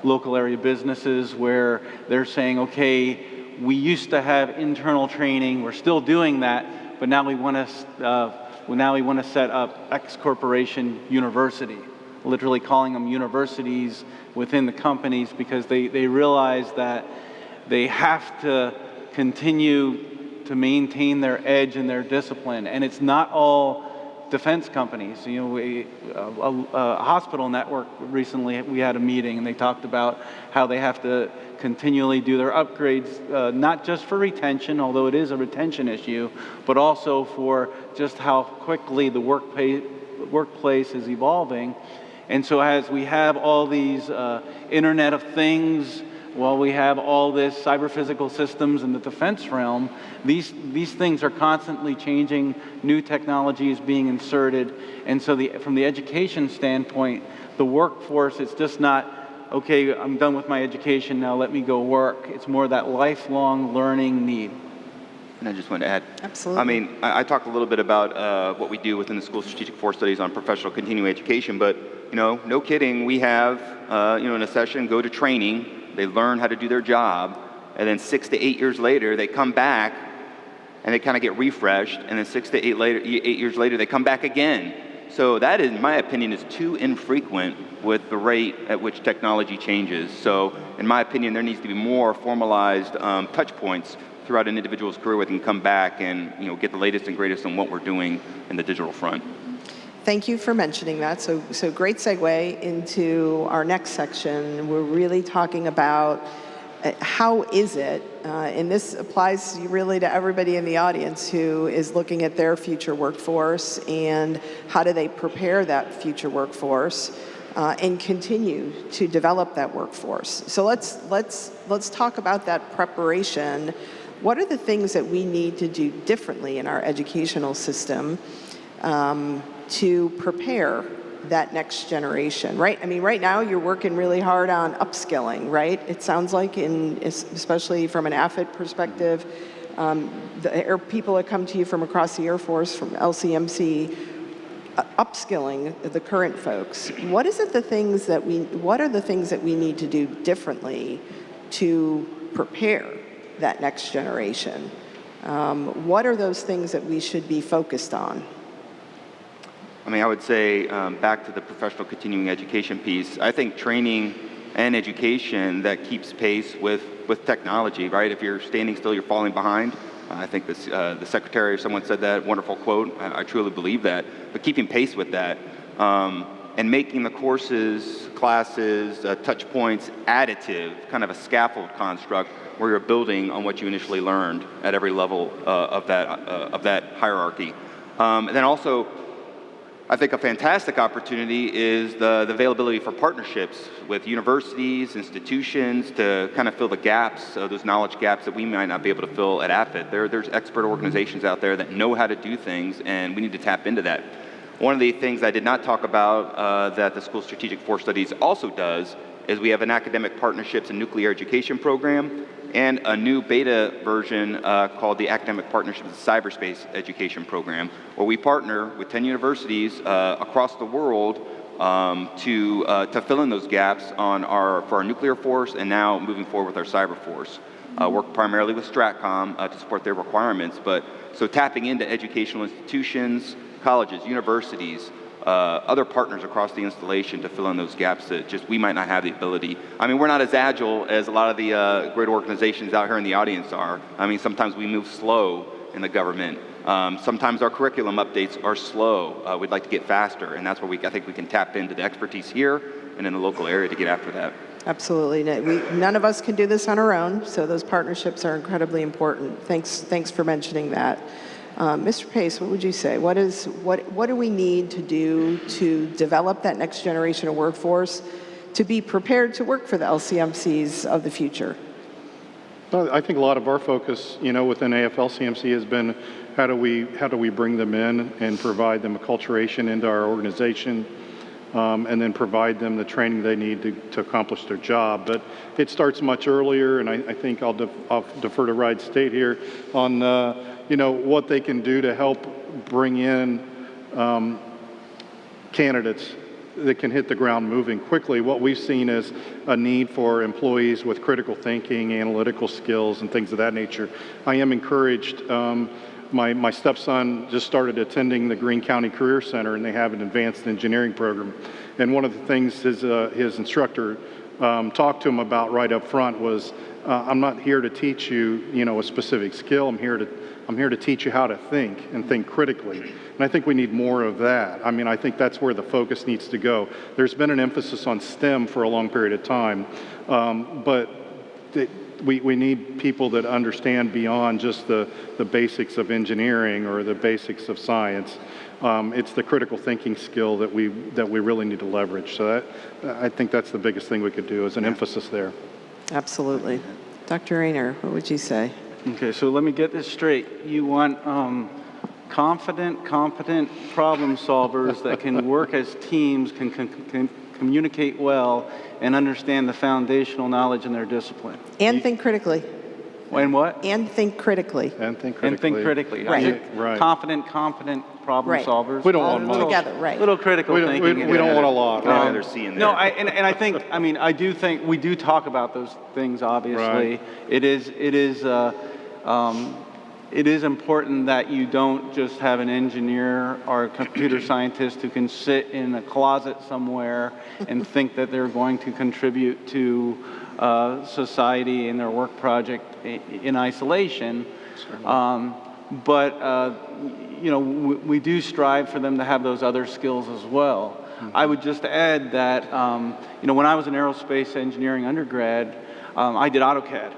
local area businesses where they're saying, okay, we used to have internal training, we're still doing that, but now we want to set up X corporation university, literally calling them universities within the companies, because they realize that they have to continue to maintain their edge and their discipline. And it's not all defense companies. You know, a hospital network recently, we had a meeting and they talked about how they have to continually do their upgrades, not just for retention, although it is a retention issue, but also for just how quickly the workplace is evolving. And so as we have all these Internet of Things, while we have all this cyber-physical systems in the defense realm, these things are constantly changing, new technology is being inserted, and so from the education standpoint, the workforce, it's just not, okay, I'm done with my education, now let me go work. It's more that lifelong learning need. And I just wanted to add. Absolutely. I mean, I talked a little bit about what we do within the School Strategic Force Studies on professional continuing education, but, you know, no kidding, we have, you know, in a session, go to training, they learn how to do their job, and then 6 to 8 years later, they come back and they kind of get refreshed, and then 6 to 8 years later, they come back again. So that, in my opinion, is too infrequent with the rate at which technology changes. So in my opinion, there needs to be more formalized touch points throughout an individual's career where they can come back and, you know, get the latest and greatest on what we're doing in the digital front. Thank you for mentioning that. So great segue into our next section. We're really talking about how is it, and this applies really to everybody in the audience who is looking at their future workforce and how do they prepare that future workforce and continue to develop that workforce. So let's talk about that preparation. What are the things that we need to do differently in our educational system to prepare that next generation, right? I mean, right now you're working really hard on upskilling, right? It sounds like, especially from an AFIT perspective, people that come to you from across the Air Force, from LCMC, upskilling the current folks. What are the things that we need to do differently to prepare that next generation? What are those things that we should be focused on? I mean, I would say back to the professional continuing education piece, I think training and education that keeps pace with technology, right? If you're standing still, you're falling behind. I think the secretary or someone said that wonderful quote. I truly believe that. But keeping pace with that and making the courses, classes, touch points additive, kind of a scaffold construct where you're building on what you initially learned at every level of that hierarchy. And then also, I think a fantastic opportunity is the availability for partnerships with universities, institutions to kind of fill the gaps, those knowledge gaps that we might not be able to fill at AFIT. There's expert organizations out there that know how to do things, and we need to tap into that. One of the things I did not talk about that the School Strategic Force Studies also does is we have an academic partnerships and nuclear education program and a new beta version called the Academic Partnerships and Cyberspace Education Program, where we partner with 10 universities across the world to fill in those gaps for our nuclear force and now moving forward with our cyber force. Work primarily with Stratcom to support their requirements, so tapping into educational institutions, colleges, universities, other partners across the installation to fill in those gaps that just we might not have the ability. I mean, we're not as agile as a lot of the great organizations out here in the audience are. I mean, sometimes we move slow in the government. Sometimes our curriculum updates are slow. We'd like to get faster, and that's where I think we can tap into the expertise here and in the local area to get after that. Absolutely. None of us can do this on our own, so those partnerships are incredibly important. Thanks for mentioning that. Mr. Pace, what would you say? What do we need to do to develop that next generation of workforce to be prepared to work for the LCMCs of the future? Well, I think a lot of our focus, within AFL-CMC has been how do we bring them in and provide them acculturation into our organization, and then provide them the training they need to accomplish their job. But it starts much earlier, and I think I'll defer to Wright State here on what they can do to help bring in candidates that can hit the ground moving quickly. What we've seen is a need for employees with critical thinking, analytical skills, and things of that nature. I am encouraged. My stepson just started attending the Greene County Career Center, and they have an advanced engineering program. And one of the things his instructor talked to them about right up front was, I'm not here to teach you, a specific skill. I'm here to teach you how to think and think critically. And I think we need more of that. I mean, I think that's where the focus needs to go. There's been an emphasis on STEM for a long period of time, but we need people that understand beyond just the basics of engineering or the basics of science. It's the critical thinking skill that we really need to leverage. So I think that's the biggest thing we could do is an emphasis there. Absolutely. Dr. Rayner, what would you say? Okay, so let me get this straight. You want confident, competent problem solvers that can work as teams, can communicate well, and understand the foundational knowledge in their discipline. And think critically. And what? And think critically. And think critically. And think critically. Right. Right. Confident, competent problem solvers. We don't want much. Together, right. Little critical thinking. We don't want a lot. Another C in there. No, I do think we do talk about those things. Obviously, Right. it is important that you don't just have an engineer or a computer scientist who can sit in a closet somewhere and think that they're going to contribute to society in their work project in isolation. But we do strive for them to have those other skills as well. I would just add that, when I was an aerospace engineering undergrad, I did AutoCAD.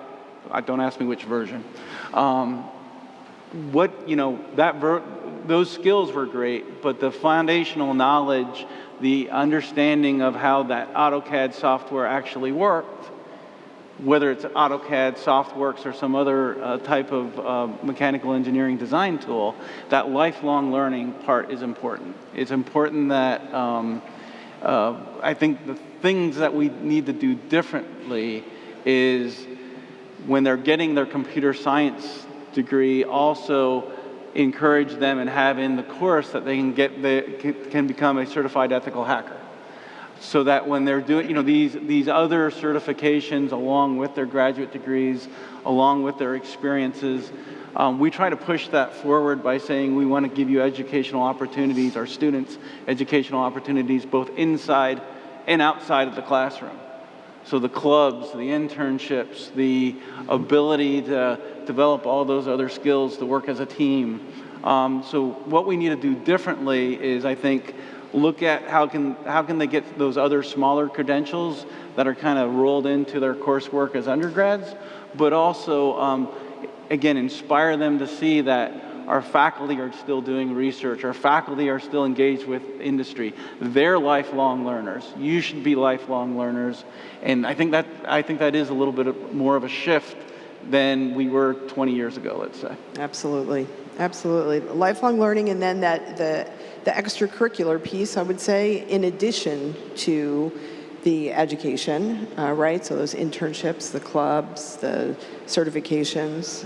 Don't ask me which version. Those skills were great, but the foundational knowledge, the understanding of how that AutoCAD software actually worked, whether it's AutoCAD, SolidWorks, or some other type of mechanical engineering design tool, that lifelong learning part is important. It's important that I think the things that we need to do differently is when they're getting their computer science degree, also encourage them and have in the course that they can become a certified ethical hacker. So that when they're doing, these other certifications along with their graduate degrees, along with their experiences, we try to push that forward by saying we want to give you educational opportunities, our students educational opportunities, both inside and outside of the classroom. So the clubs, the internships, the ability to develop all those other skills to work as a team. So what we need to do differently is, I think, look at how can they get those other smaller credentials that are kind of rolled into their coursework as undergrads, but also, again, inspire them to see that our faculty are still doing research, our faculty are still engaged with industry. They're lifelong learners. You should be lifelong learners. And I think that is a little bit more of a shift than we were 20 years ago, let's say. Absolutely. Absolutely. Lifelong learning, and then the extracurricular piece, I would say, in addition to the education, right? So those internships, the clubs, the certifications.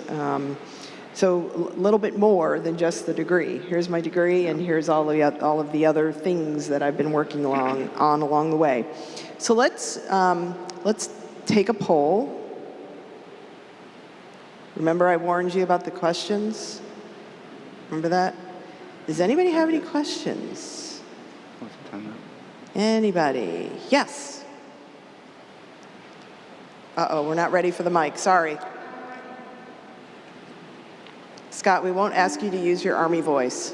So a little bit more than just the degree. Here's my degree, and here's all of the other things that I've been working along the way. So let's take a poll. Remember I warned you about the questions? Remember that? Does anybody have any questions? Anybody? Yes. Uh-oh, we're not ready for the mic. Sorry. Scott, we won't ask you to use your Army voice.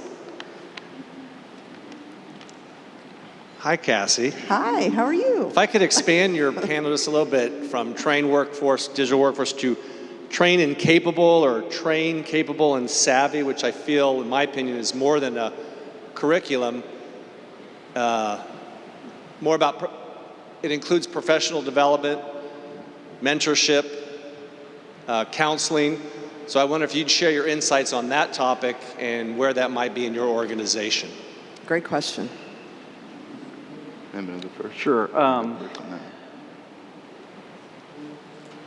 Hi, Cassie. Hi, how are you? If I could expand your panel just a little bit from trained workforce, digital workforce, to train and capable, or train, capable, and savvy, which I feel, in my opinion, is more than a curriculum. More about, it includes professional development, mentorship, counseling. So I wonder if you'd share your insights on that topic and where that might be in your organization. Great question. Sure.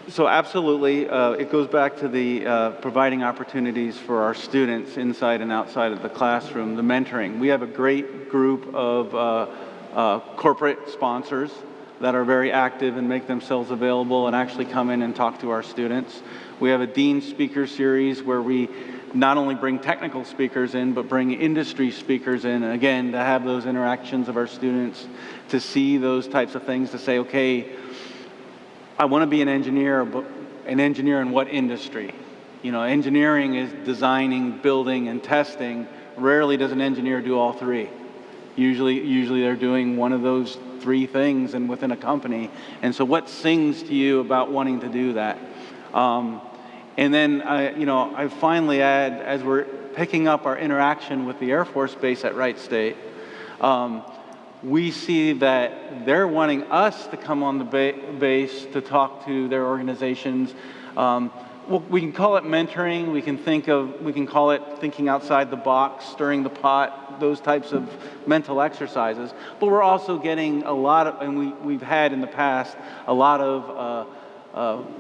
So absolutely, it goes back to the providing opportunities for our students inside and outside of the classroom, the mentoring. We have a great group of corporate sponsors that are very active and make themselves available and actually come in and talk to our students. We have a Dean Speaker Series where we not only bring technical speakers in, but bring industry speakers in, and again, to have those interactions of our students, to see those types of things, to say, okay, I want to be an engineer, but an engineer in what industry? You know, engineering is designing, building, and testing. Rarely does an engineer do all three. Usually they're doing one of those three things and within a company. And so what sings to you about wanting to do that? And then, I finally add, as we're picking up our interaction with the Air Force Base at Wright State, we see that they're wanting us to come on the base to talk to their organizations. Well, we can call it mentoring. We can call it thinking outside the box, stirring the pot, those types of mental exercises. But we're also getting a lot of, and we've had in the past, a lot of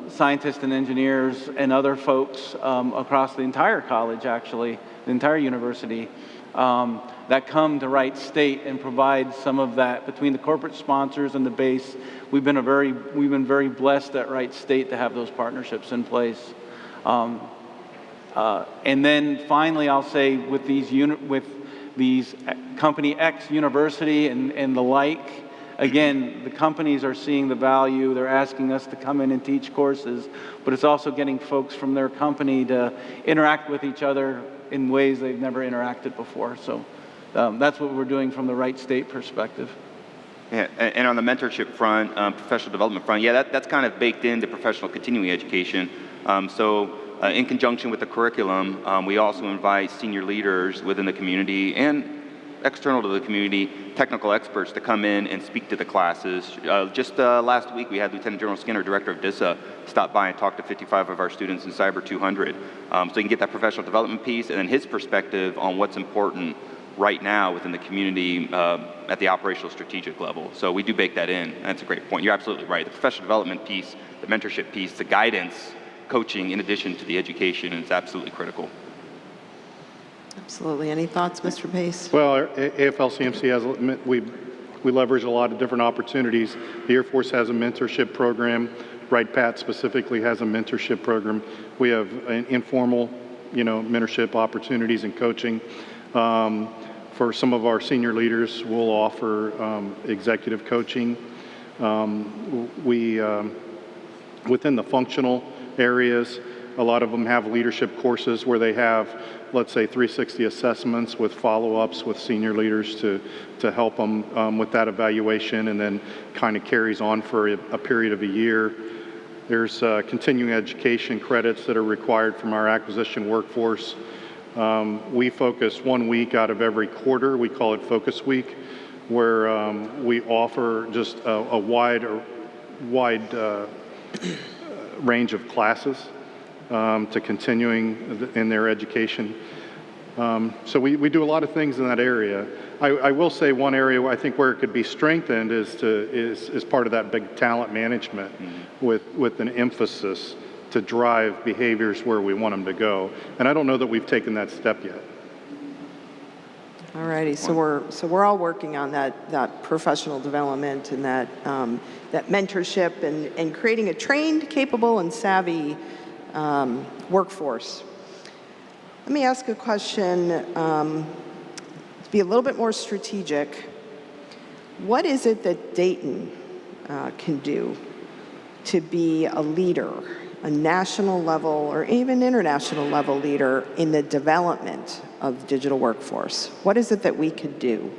scientists and engineers and other folks across the entire college, actually, the entire university, that come to Wright State and provide some of that between the corporate sponsors and the base. We've been very blessed at Wright State to have those partnerships in place. And then finally, I'll say with these Company X University and the like, again, the companies are seeing the value. They're asking us to come in and teach courses, but it's also getting folks from their company to interact with each other in ways they've never interacted before. So that's what we're doing from the Wright State perspective. Yeah, and on the mentorship front, professional development front, yeah, that's kind of baked into professional continuing education. In conjunction with the curriculum, we also invite senior leaders within the community and external to the community, technical experts to come in and speak to the classes. Just last week, we had Lieutenant General Skinner, Director of DISA, stop by and talk to 55 of our students in Cyber 200. So you can get that professional development piece and then his perspective on what's important right now within the community at the operational strategic level. So we do bake that in. That's a great point. You're absolutely right. The professional development piece, the mentorship piece, the guidance, coaching in addition to the education is absolutely critical. Absolutely. Any thoughts, Mr. Pace? Well, AFL-CMC has, we leverage a lot of different opportunities. The Air Force has a mentorship program. Wright-Pat specifically has a mentorship program. We have an informal, mentorship opportunities and coaching. For some of our senior leaders, we'll offer executive coaching. Within the functional areas, a lot of them have leadership courses where they have, let's say, 360 assessments with follow-ups with senior leaders to help them with that evaluation, and then kind of carries on for a period of a year. There's continuing education credits that are required from our acquisition workforce. We focus 1 week out of every quarter. We call it Focus Week, where we offer just a wide range of classes to continuing in their education. So we do a lot of things in that area. I will say one area where I think where it could be strengthened is part of that big talent management with an emphasis to drive behaviors where we want them to go. And I don't know that we've taken that step yet. All righty, so we're all working on that professional development and that mentorship and creating a trained, capable, and savvy workforce. Let me ask a question to be a little bit more strategic. What is it that Dayton can do to be a leader, a national level or even international level leader in the development of the digital workforce? What is it that we could do?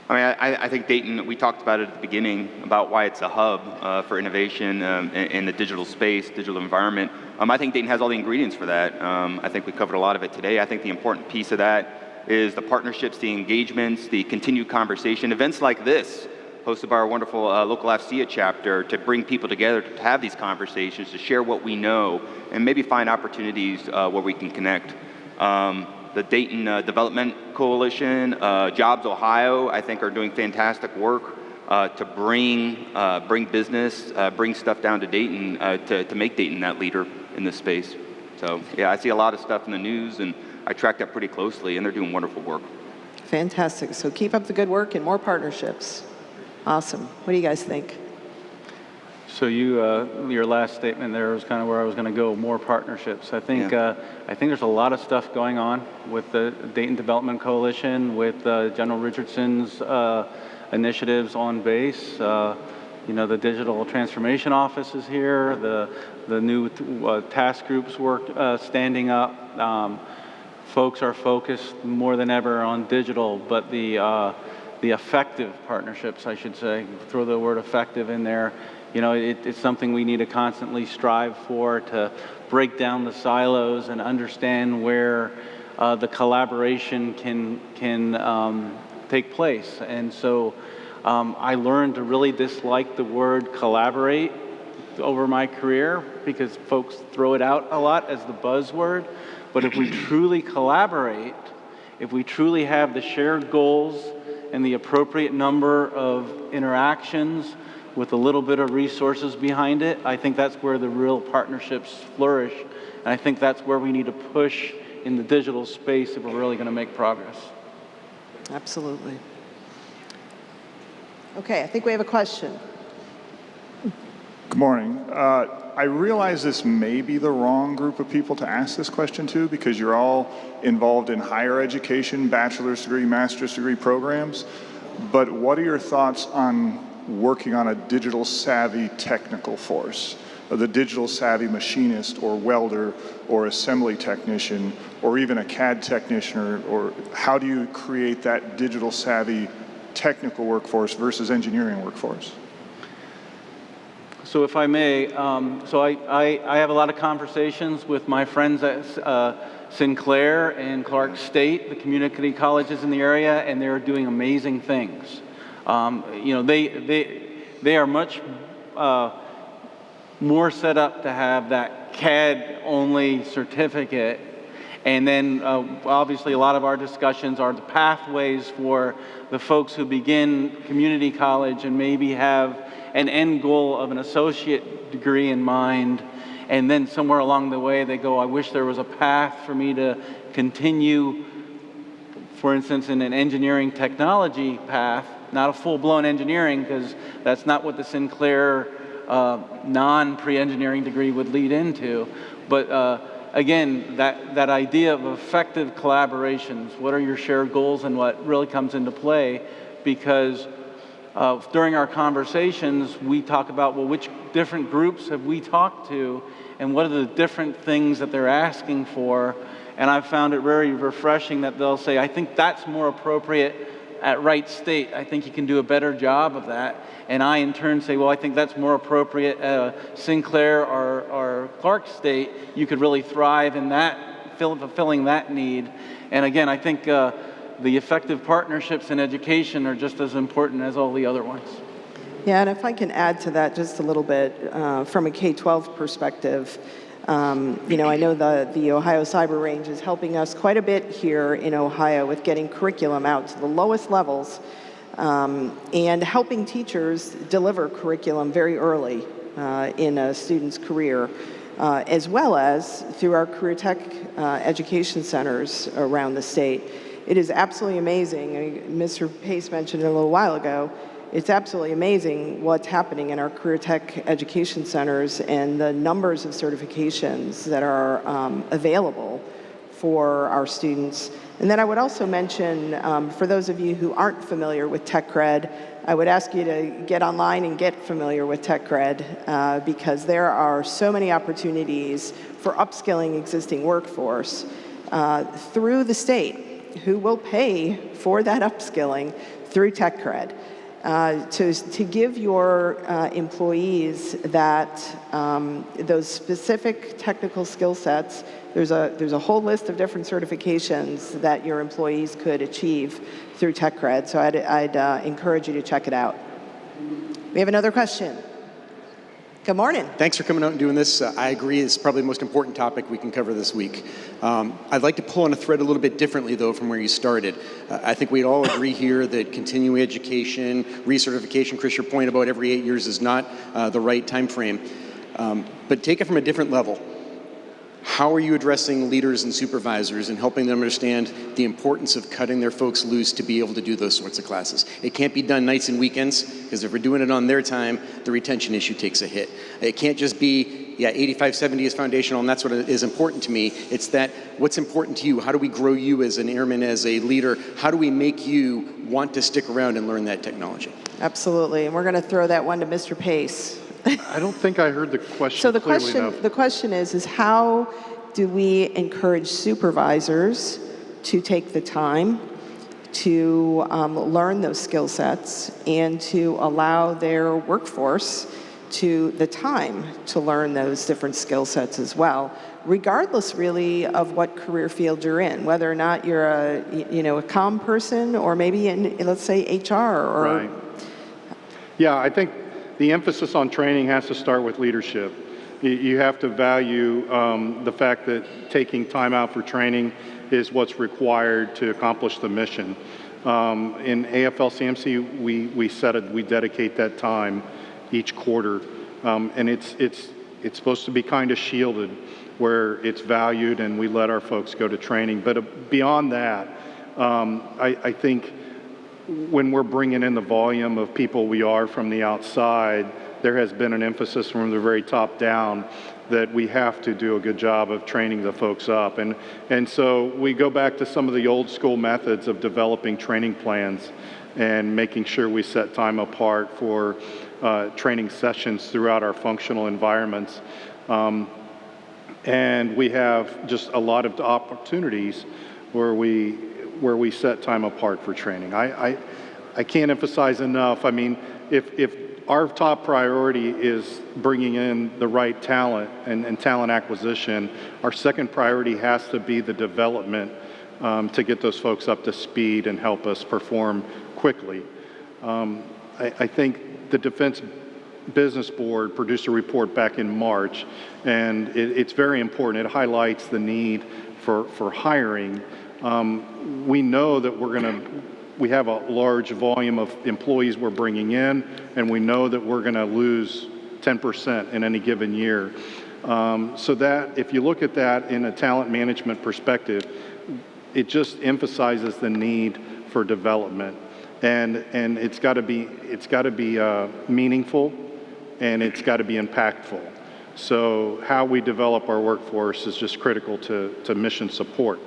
I mean, I think Dayton, we talked about it at the beginning, about why it's a hub for innovation in the digital space, digital environment. I think Dayton has all the ingredients for that. I think we covered a lot of it today. I think the important piece of that is the partnerships, the engagements, the continued conversation. Events like this, hosted by our wonderful local AFCEA chapter, to bring people together to have these conversations, to share what we know, and maybe find opportunities where we can connect. The Dayton Development Coalition, Jobs Ohio, I think are doing fantastic work to bring business, bring stuff down to Dayton to make Dayton that leader in this space. So yeah, I see a lot of stuff in the news and I track that pretty closely and they're doing wonderful work. Fantastic. So keep up the good work and more partnerships. Awesome. What do you guys think? So your last statement there was kind of where I was going to go. More partnerships. I think there's a lot of stuff going on with the Dayton Development Coalition, with General Richardson's initiatives on base. the digital transformation office is here, the new task groups work standing up. Folks are focused more than ever on digital, but the effective partnerships, I should say, throw the word effective in there, it's something we need to constantly strive for, to break down the silos and understand where the collaboration can take place. And so I learned to really dislike the word collaborate over my career because folks throw it out a lot as the buzzword. But if we truly collaborate, if we truly have the shared goals and the appropriate number of interactions with a little bit of resources behind it, I think that's where the real partnerships flourish. And I think that's where we need to push in the digital space if we're really going to make progress. Absolutely. Okay, I think we have a question. Good morning. I realize this may be the wrong group of people to ask this question to because you're all involved in higher education, bachelor's degree, master's degree programs, but what are your thoughts on working on a digital savvy technical force? The digital savvy machinist or welder or assembly technician or even a CAD technician, or how do you create that digital savvy technical workforce versus engineering workforce? So if I may, I have a lot of conversations with my friends at Sinclair and Clark State, the community colleges in the area, and they're doing amazing things. They are much more set up to have that CAD-only certificate. And then obviously a lot of our discussions are the pathways for the folks who begin community college and maybe have an end goal of an associate degree in mind, and then somewhere along the way they go, I wish there was a path for me to continue, for instance, in an engineering technology path, not a full-blown engineering, because that's not what the Sinclair non-pre-engineering degree would lead into. But again, that idea of effective collaborations, what are your shared goals and what really comes into play, because during our conversations, we talk about, well, which different groups have we talked to and what are the different things that they're asking for? And I've found it very refreshing that they'll say, I think that's more appropriate at Wright State. I think you can do a better job of that. And I, in turn, say, well, I think that's more appropriate at Sinclair or Clark State. You could really thrive in that, fulfilling that need. And again, I think the effective partnerships in education are just as important as all the other ones. Yeah, and if I can add to that just a little bit, from a K-12 perspective, I know the Ohio Cyber Range is helping us quite a bit here in Ohio with getting curriculum out to the lowest levels and helping teachers deliver curriculum very early in a student's career, as well as through our career tech education centers around the state. It is absolutely amazing. Mr. Pace mentioned it a little while ago. It's absolutely amazing what's happening in our career tech education centers and the numbers of certifications that are available for our students. And then I would also mention, for those of you who aren't familiar with TechCred, I would ask you to get online and get familiar with TechCred because there are so many opportunities for upskilling existing workforce through the state, who will pay for that upskilling through TechCred. To give your employees those specific technical skill sets. There's a whole list of different certifications that your employees could achieve through TechCred, so I'd encourage you to check it out. We have another question. Good morning. Thanks for coming out and doing this. I agree, it's probably the most important topic we can cover this week. I'd like to pull on a thread a little bit differently, though, from where you started. I think we'd all agree here that continuing education, recertification, Chris, your point about every 8 years is not the right time frame. But take it from a different level. How are you addressing leaders and supervisors and helping them understand the importance of cutting their folks loose to be able to do those sorts of classes? It can't be done nights and weekends, because if we're doing it on their time, the retention issue takes a hit. It can't just be yeah, 85-70 is foundational, and that's what is important to me. It's that what's important to you. How do we grow you as an airman, as a leader? How do we make you want to stick around and learn that technology? Absolutely, and we're going to throw that one to Mr. Pace. I don't think I heard the question So the clearly enough. question is how do we encourage supervisors to take the time to learn those skill sets and to allow their workforce the time to learn those different skill sets as well, regardless really of what career field you're in, whether or not you're a comm person or maybe in, let's say, HR or... Right. Yeah, I think the emphasis on training has to start with leadership. You have to value the fact that taking time out for training is what's required to accomplish the mission. In AFL-CMC, we dedicate that time each quarter, and it's supposed to be kind of shielded, where it's valued and we let our folks go to training. But beyond that, I think when we're bringing in the volume of people we are from the outside, there has been an emphasis from the very top down that we have to do a good job of training the folks up. And so we go back to some of the old school methods of developing training plans and making sure we set time apart for training sessions throughout our functional environments. And we have just a lot of opportunities where we set time apart for training. I can't emphasize enough. I mean, if our top priority is bringing in the right talent and talent acquisition, our second priority has to be the development to get those folks up to speed and help us perform quickly. I think the Defense Business Board produced a report back in March, and it's very important. It highlights the need for hiring. We know that we have a large volume of employees we're bringing in, and we know that we're going to lose 10% in any given year. So that, if you look at that in a talent management perspective, it just emphasizes the need for development, and it's got to be meaningful, and it's got to be impactful. So how we develop our workforce is just critical to mission support.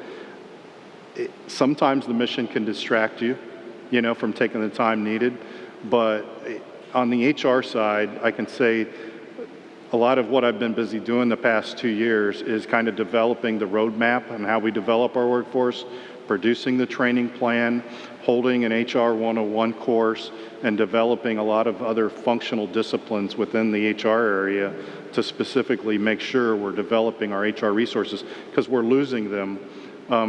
Sometimes the mission can distract you, from taking the time needed. But on the HR side, I can say a lot of what I've been busy doing the past 2 years is kind of developing the roadmap on how we develop our workforce, producing the training plan, holding an HR 101 course, and developing a lot of other functional disciplines within the HR area to specifically make sure we're developing our HR resources, because we're losing them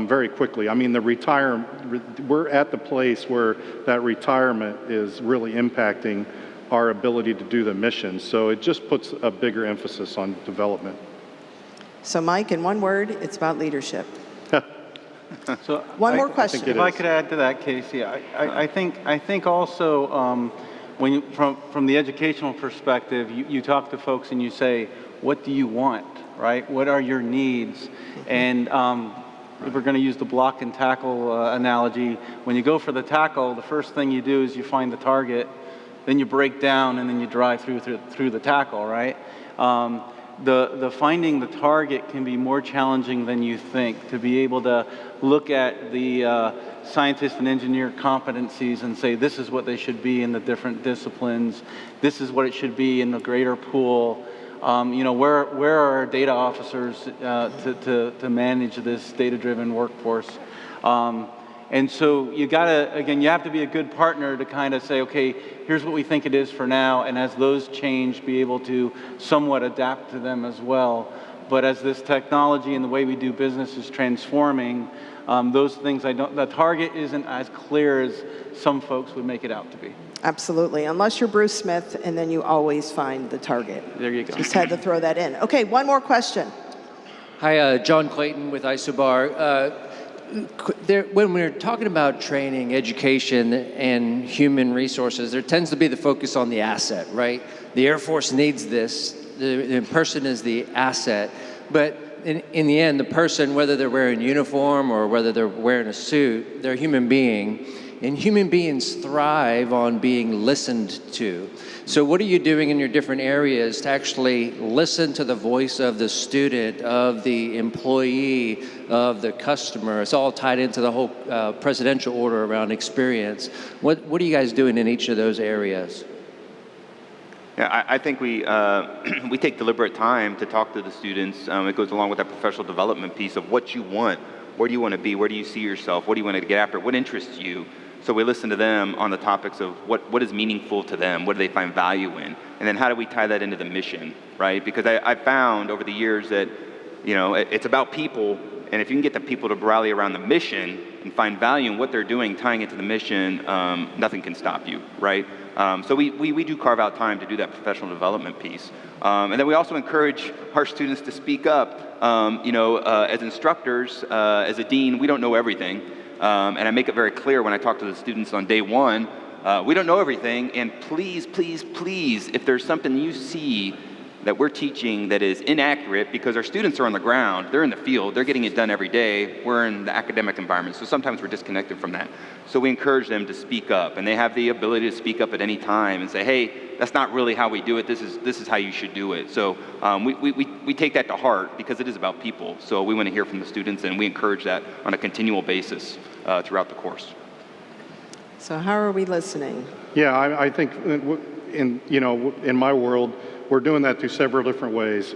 very quickly. I mean, we're at the place where that retirement is really impacting our ability to do the mission. So it just puts a bigger emphasis on development. So Mike, in one word, it's about leadership. So one more question. If I could add to that, Casey, I think also from the educational perspective, you talk to folks and you say, what do you want, right? What are your needs? And if we're going to use the block and tackle analogy, when you go for the tackle, the first thing you do is you find the target, then you break down, and then you drive through the tackle, right? The finding the target can be more challenging than you think. To be able to look at the scientist and engineer competencies and say, this is what they should be in the different disciplines, this is what it should be in the greater pool. Where are our data officers to manage this data-driven workforce? And so you have to be a good partner to kind of say, okay, here's what we think it is for now, and as those change, be able to somewhat adapt to them as well. But as this technology and the way we do business is transforming, those things the target isn't as clear as some folks would make it out to be. Absolutely, unless you're Bruce Smith, and then you always find the target. There you go. Just had to throw that in. Okay, one more question. Hi, John Clayton with Isobar. When we're talking about training, education, and human resources, there tends to be the focus on the asset, right? The Air Force needs this. The person is the asset. But in the end, the person, whether they're wearing uniform or whether they're wearing a suit, they're a human being. and human beings thrive on being listened to. So what are you doing in your different areas to actually listen to the voice of the student, of the employee, of the customer? It's all tied into the whole presidential order around experience. What are you guys doing in each of those areas? Yeah, I think we we take deliberate time to talk to the students. It goes along with that professional development piece of what you want. Where do you want to be? Where do you see yourself? What do you want to get after? What interests you? So we listen to them on the topics of what is meaningful to them, what do they find value in, and then how do we tie that into the mission, right? Because I found over the years that, you know, it's about people, and if you can get the people to rally around the mission and find value in what they're doing, tying it to the mission, nothing can stop you, right? So we do carve out time to do that professional development piece. And then we also encourage our students to speak up. As instructors, as a dean, we don't know everything. And I make it very clear when I talk to the students on day one, we don't know everything, and please, please, please, if there's something you see that we're teaching that is inaccurate, because our students are on the ground, they're in the field, they're getting it done every day, we're in the academic environment, so sometimes we're disconnected from that. So we encourage them to speak up, and they have the ability to speak up at any time and say, hey, that's not really how we do it, this is how you should do it. So we take that to heart because it is about people, so we want to hear from the students, and we encourage that on a continual basis throughout the course. So how are we listening? Yeah, I think in my world, we're doing that through several different ways.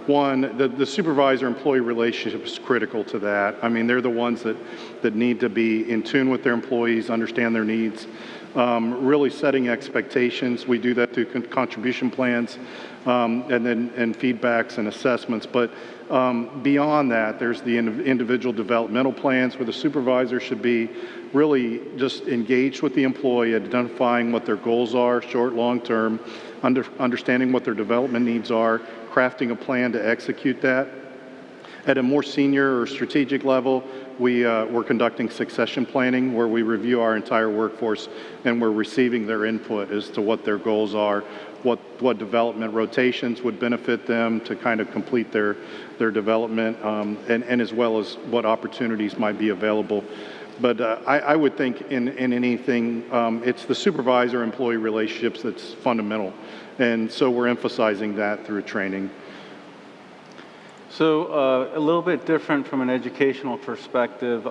One, the supervisor-employee relationship is critical to that. I mean, they're the ones that need to be in tune with their employees, understand their needs, really setting expectations. We do that through contribution plans and feedbacks and assessments. But beyond that, there's the individual developmental plans where the supervisor should be really just engaged with the employee, identifying what their goals are, short, long term, understanding what their development needs are, crafting a plan to execute that. At a more senior or strategic level, we're conducting succession planning where we review our entire workforce and we're receiving their input as to what their goals are, what development rotations would benefit them to kind of complete their development, and as well as what opportunities might be available. But I would think in anything, it's the supervisor-employee relationships that's fundamental. And so we're emphasizing that through training. So a little bit different from an educational perspective.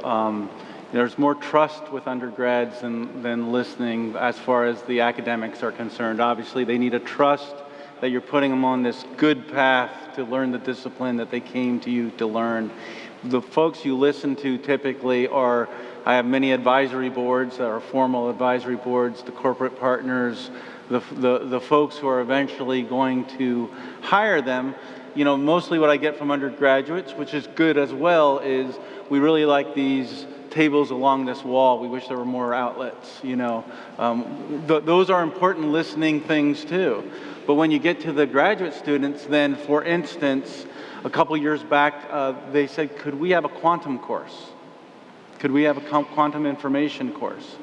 There's more trust with undergrads than listening as far as the academics are concerned. Obviously, they need a trust that you're putting them on this good path to learn the discipline that they came to you to learn. The folks you listen to typically are, I have many advisory boards that are formal advisory boards, the corporate partners, the folks who are eventually going to hire them. You know, mostly what I get from undergraduates, which is good as well, is we really like these tables along this wall. We wish there were more outlets, you know. Those are important listening things too. But when you get to the graduate students, then for instance, a couple years back, they said, could we have a quantum course? Could we have a quantum information course?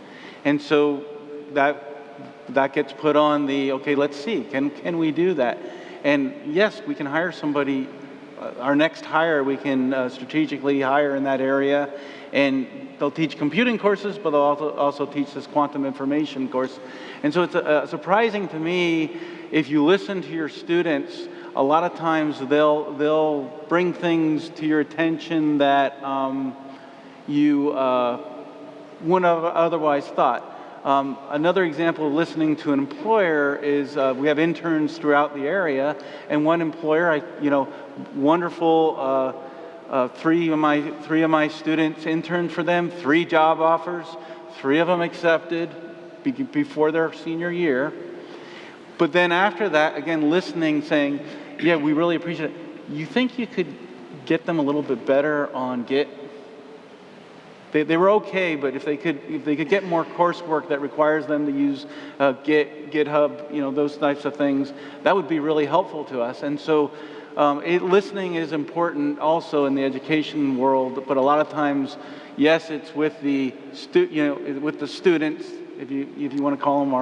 And so that gets put on the, okay, let's see, can we do that? And yes, we can hire somebody, our next hire, we can strategically hire in that area, and they'll teach computing courses, but they'll also teach this quantum information course. And so it's surprising to me, if you listen to your students, a lot of times they'll bring things to your attention that you wouldn't have otherwise thought. Another example of listening to an employer is we have interns throughout the area, and one employer, wonderful, three of my students interned for them, 3 job offers, 3 of them accepted before their senior year. But then after that, again, listening, saying, yeah, we really appreciate it. You think you could get them a little bit better on Git? They were okay, but if they could get more coursework that requires them to use Git, GitHub, those types of things, that would be really helpful to us. And so listening is important also in the education world, but a lot of times, yes, it's with the with the students. If you want to call them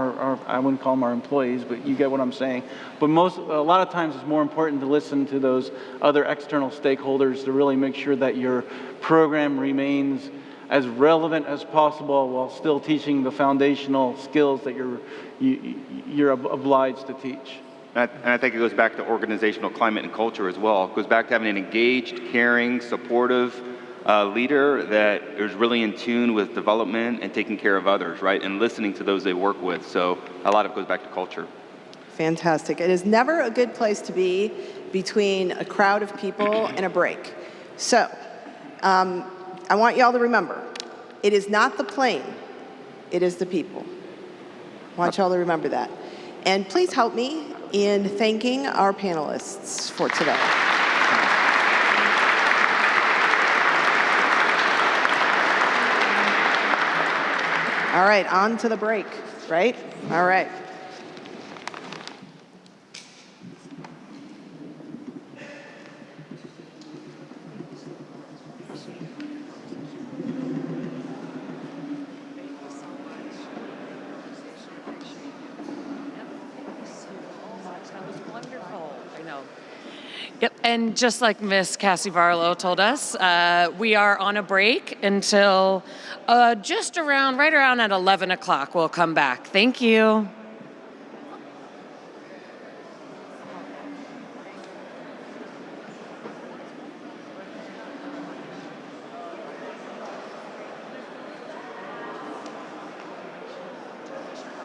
I wouldn't call them our employees, but you get what I'm saying. But a lot of times it's more important to listen to those other external stakeholders to really make sure that your program remains as relevant as possible while still teaching the foundational skills that you're obliged to teach. And I think it goes back to organizational climate and culture as well. It goes back to having an engaged, caring, supportive leader that is really in tune with development and taking care of others, right? And listening to those they work with. So a lot of it goes back to culture. Fantastic. It is never a good place to be between a crowd of people and a break. So I want y'all to remember, it is not the plane, it is the people. I want y'all to remember that. And please help me in thanking our panelists for today. All right, on to the break, right? All right. Yep, and just like Miss Cassie Barlow told us, we are on a break until right around at 11 o'clock. We'll come back. Thank you.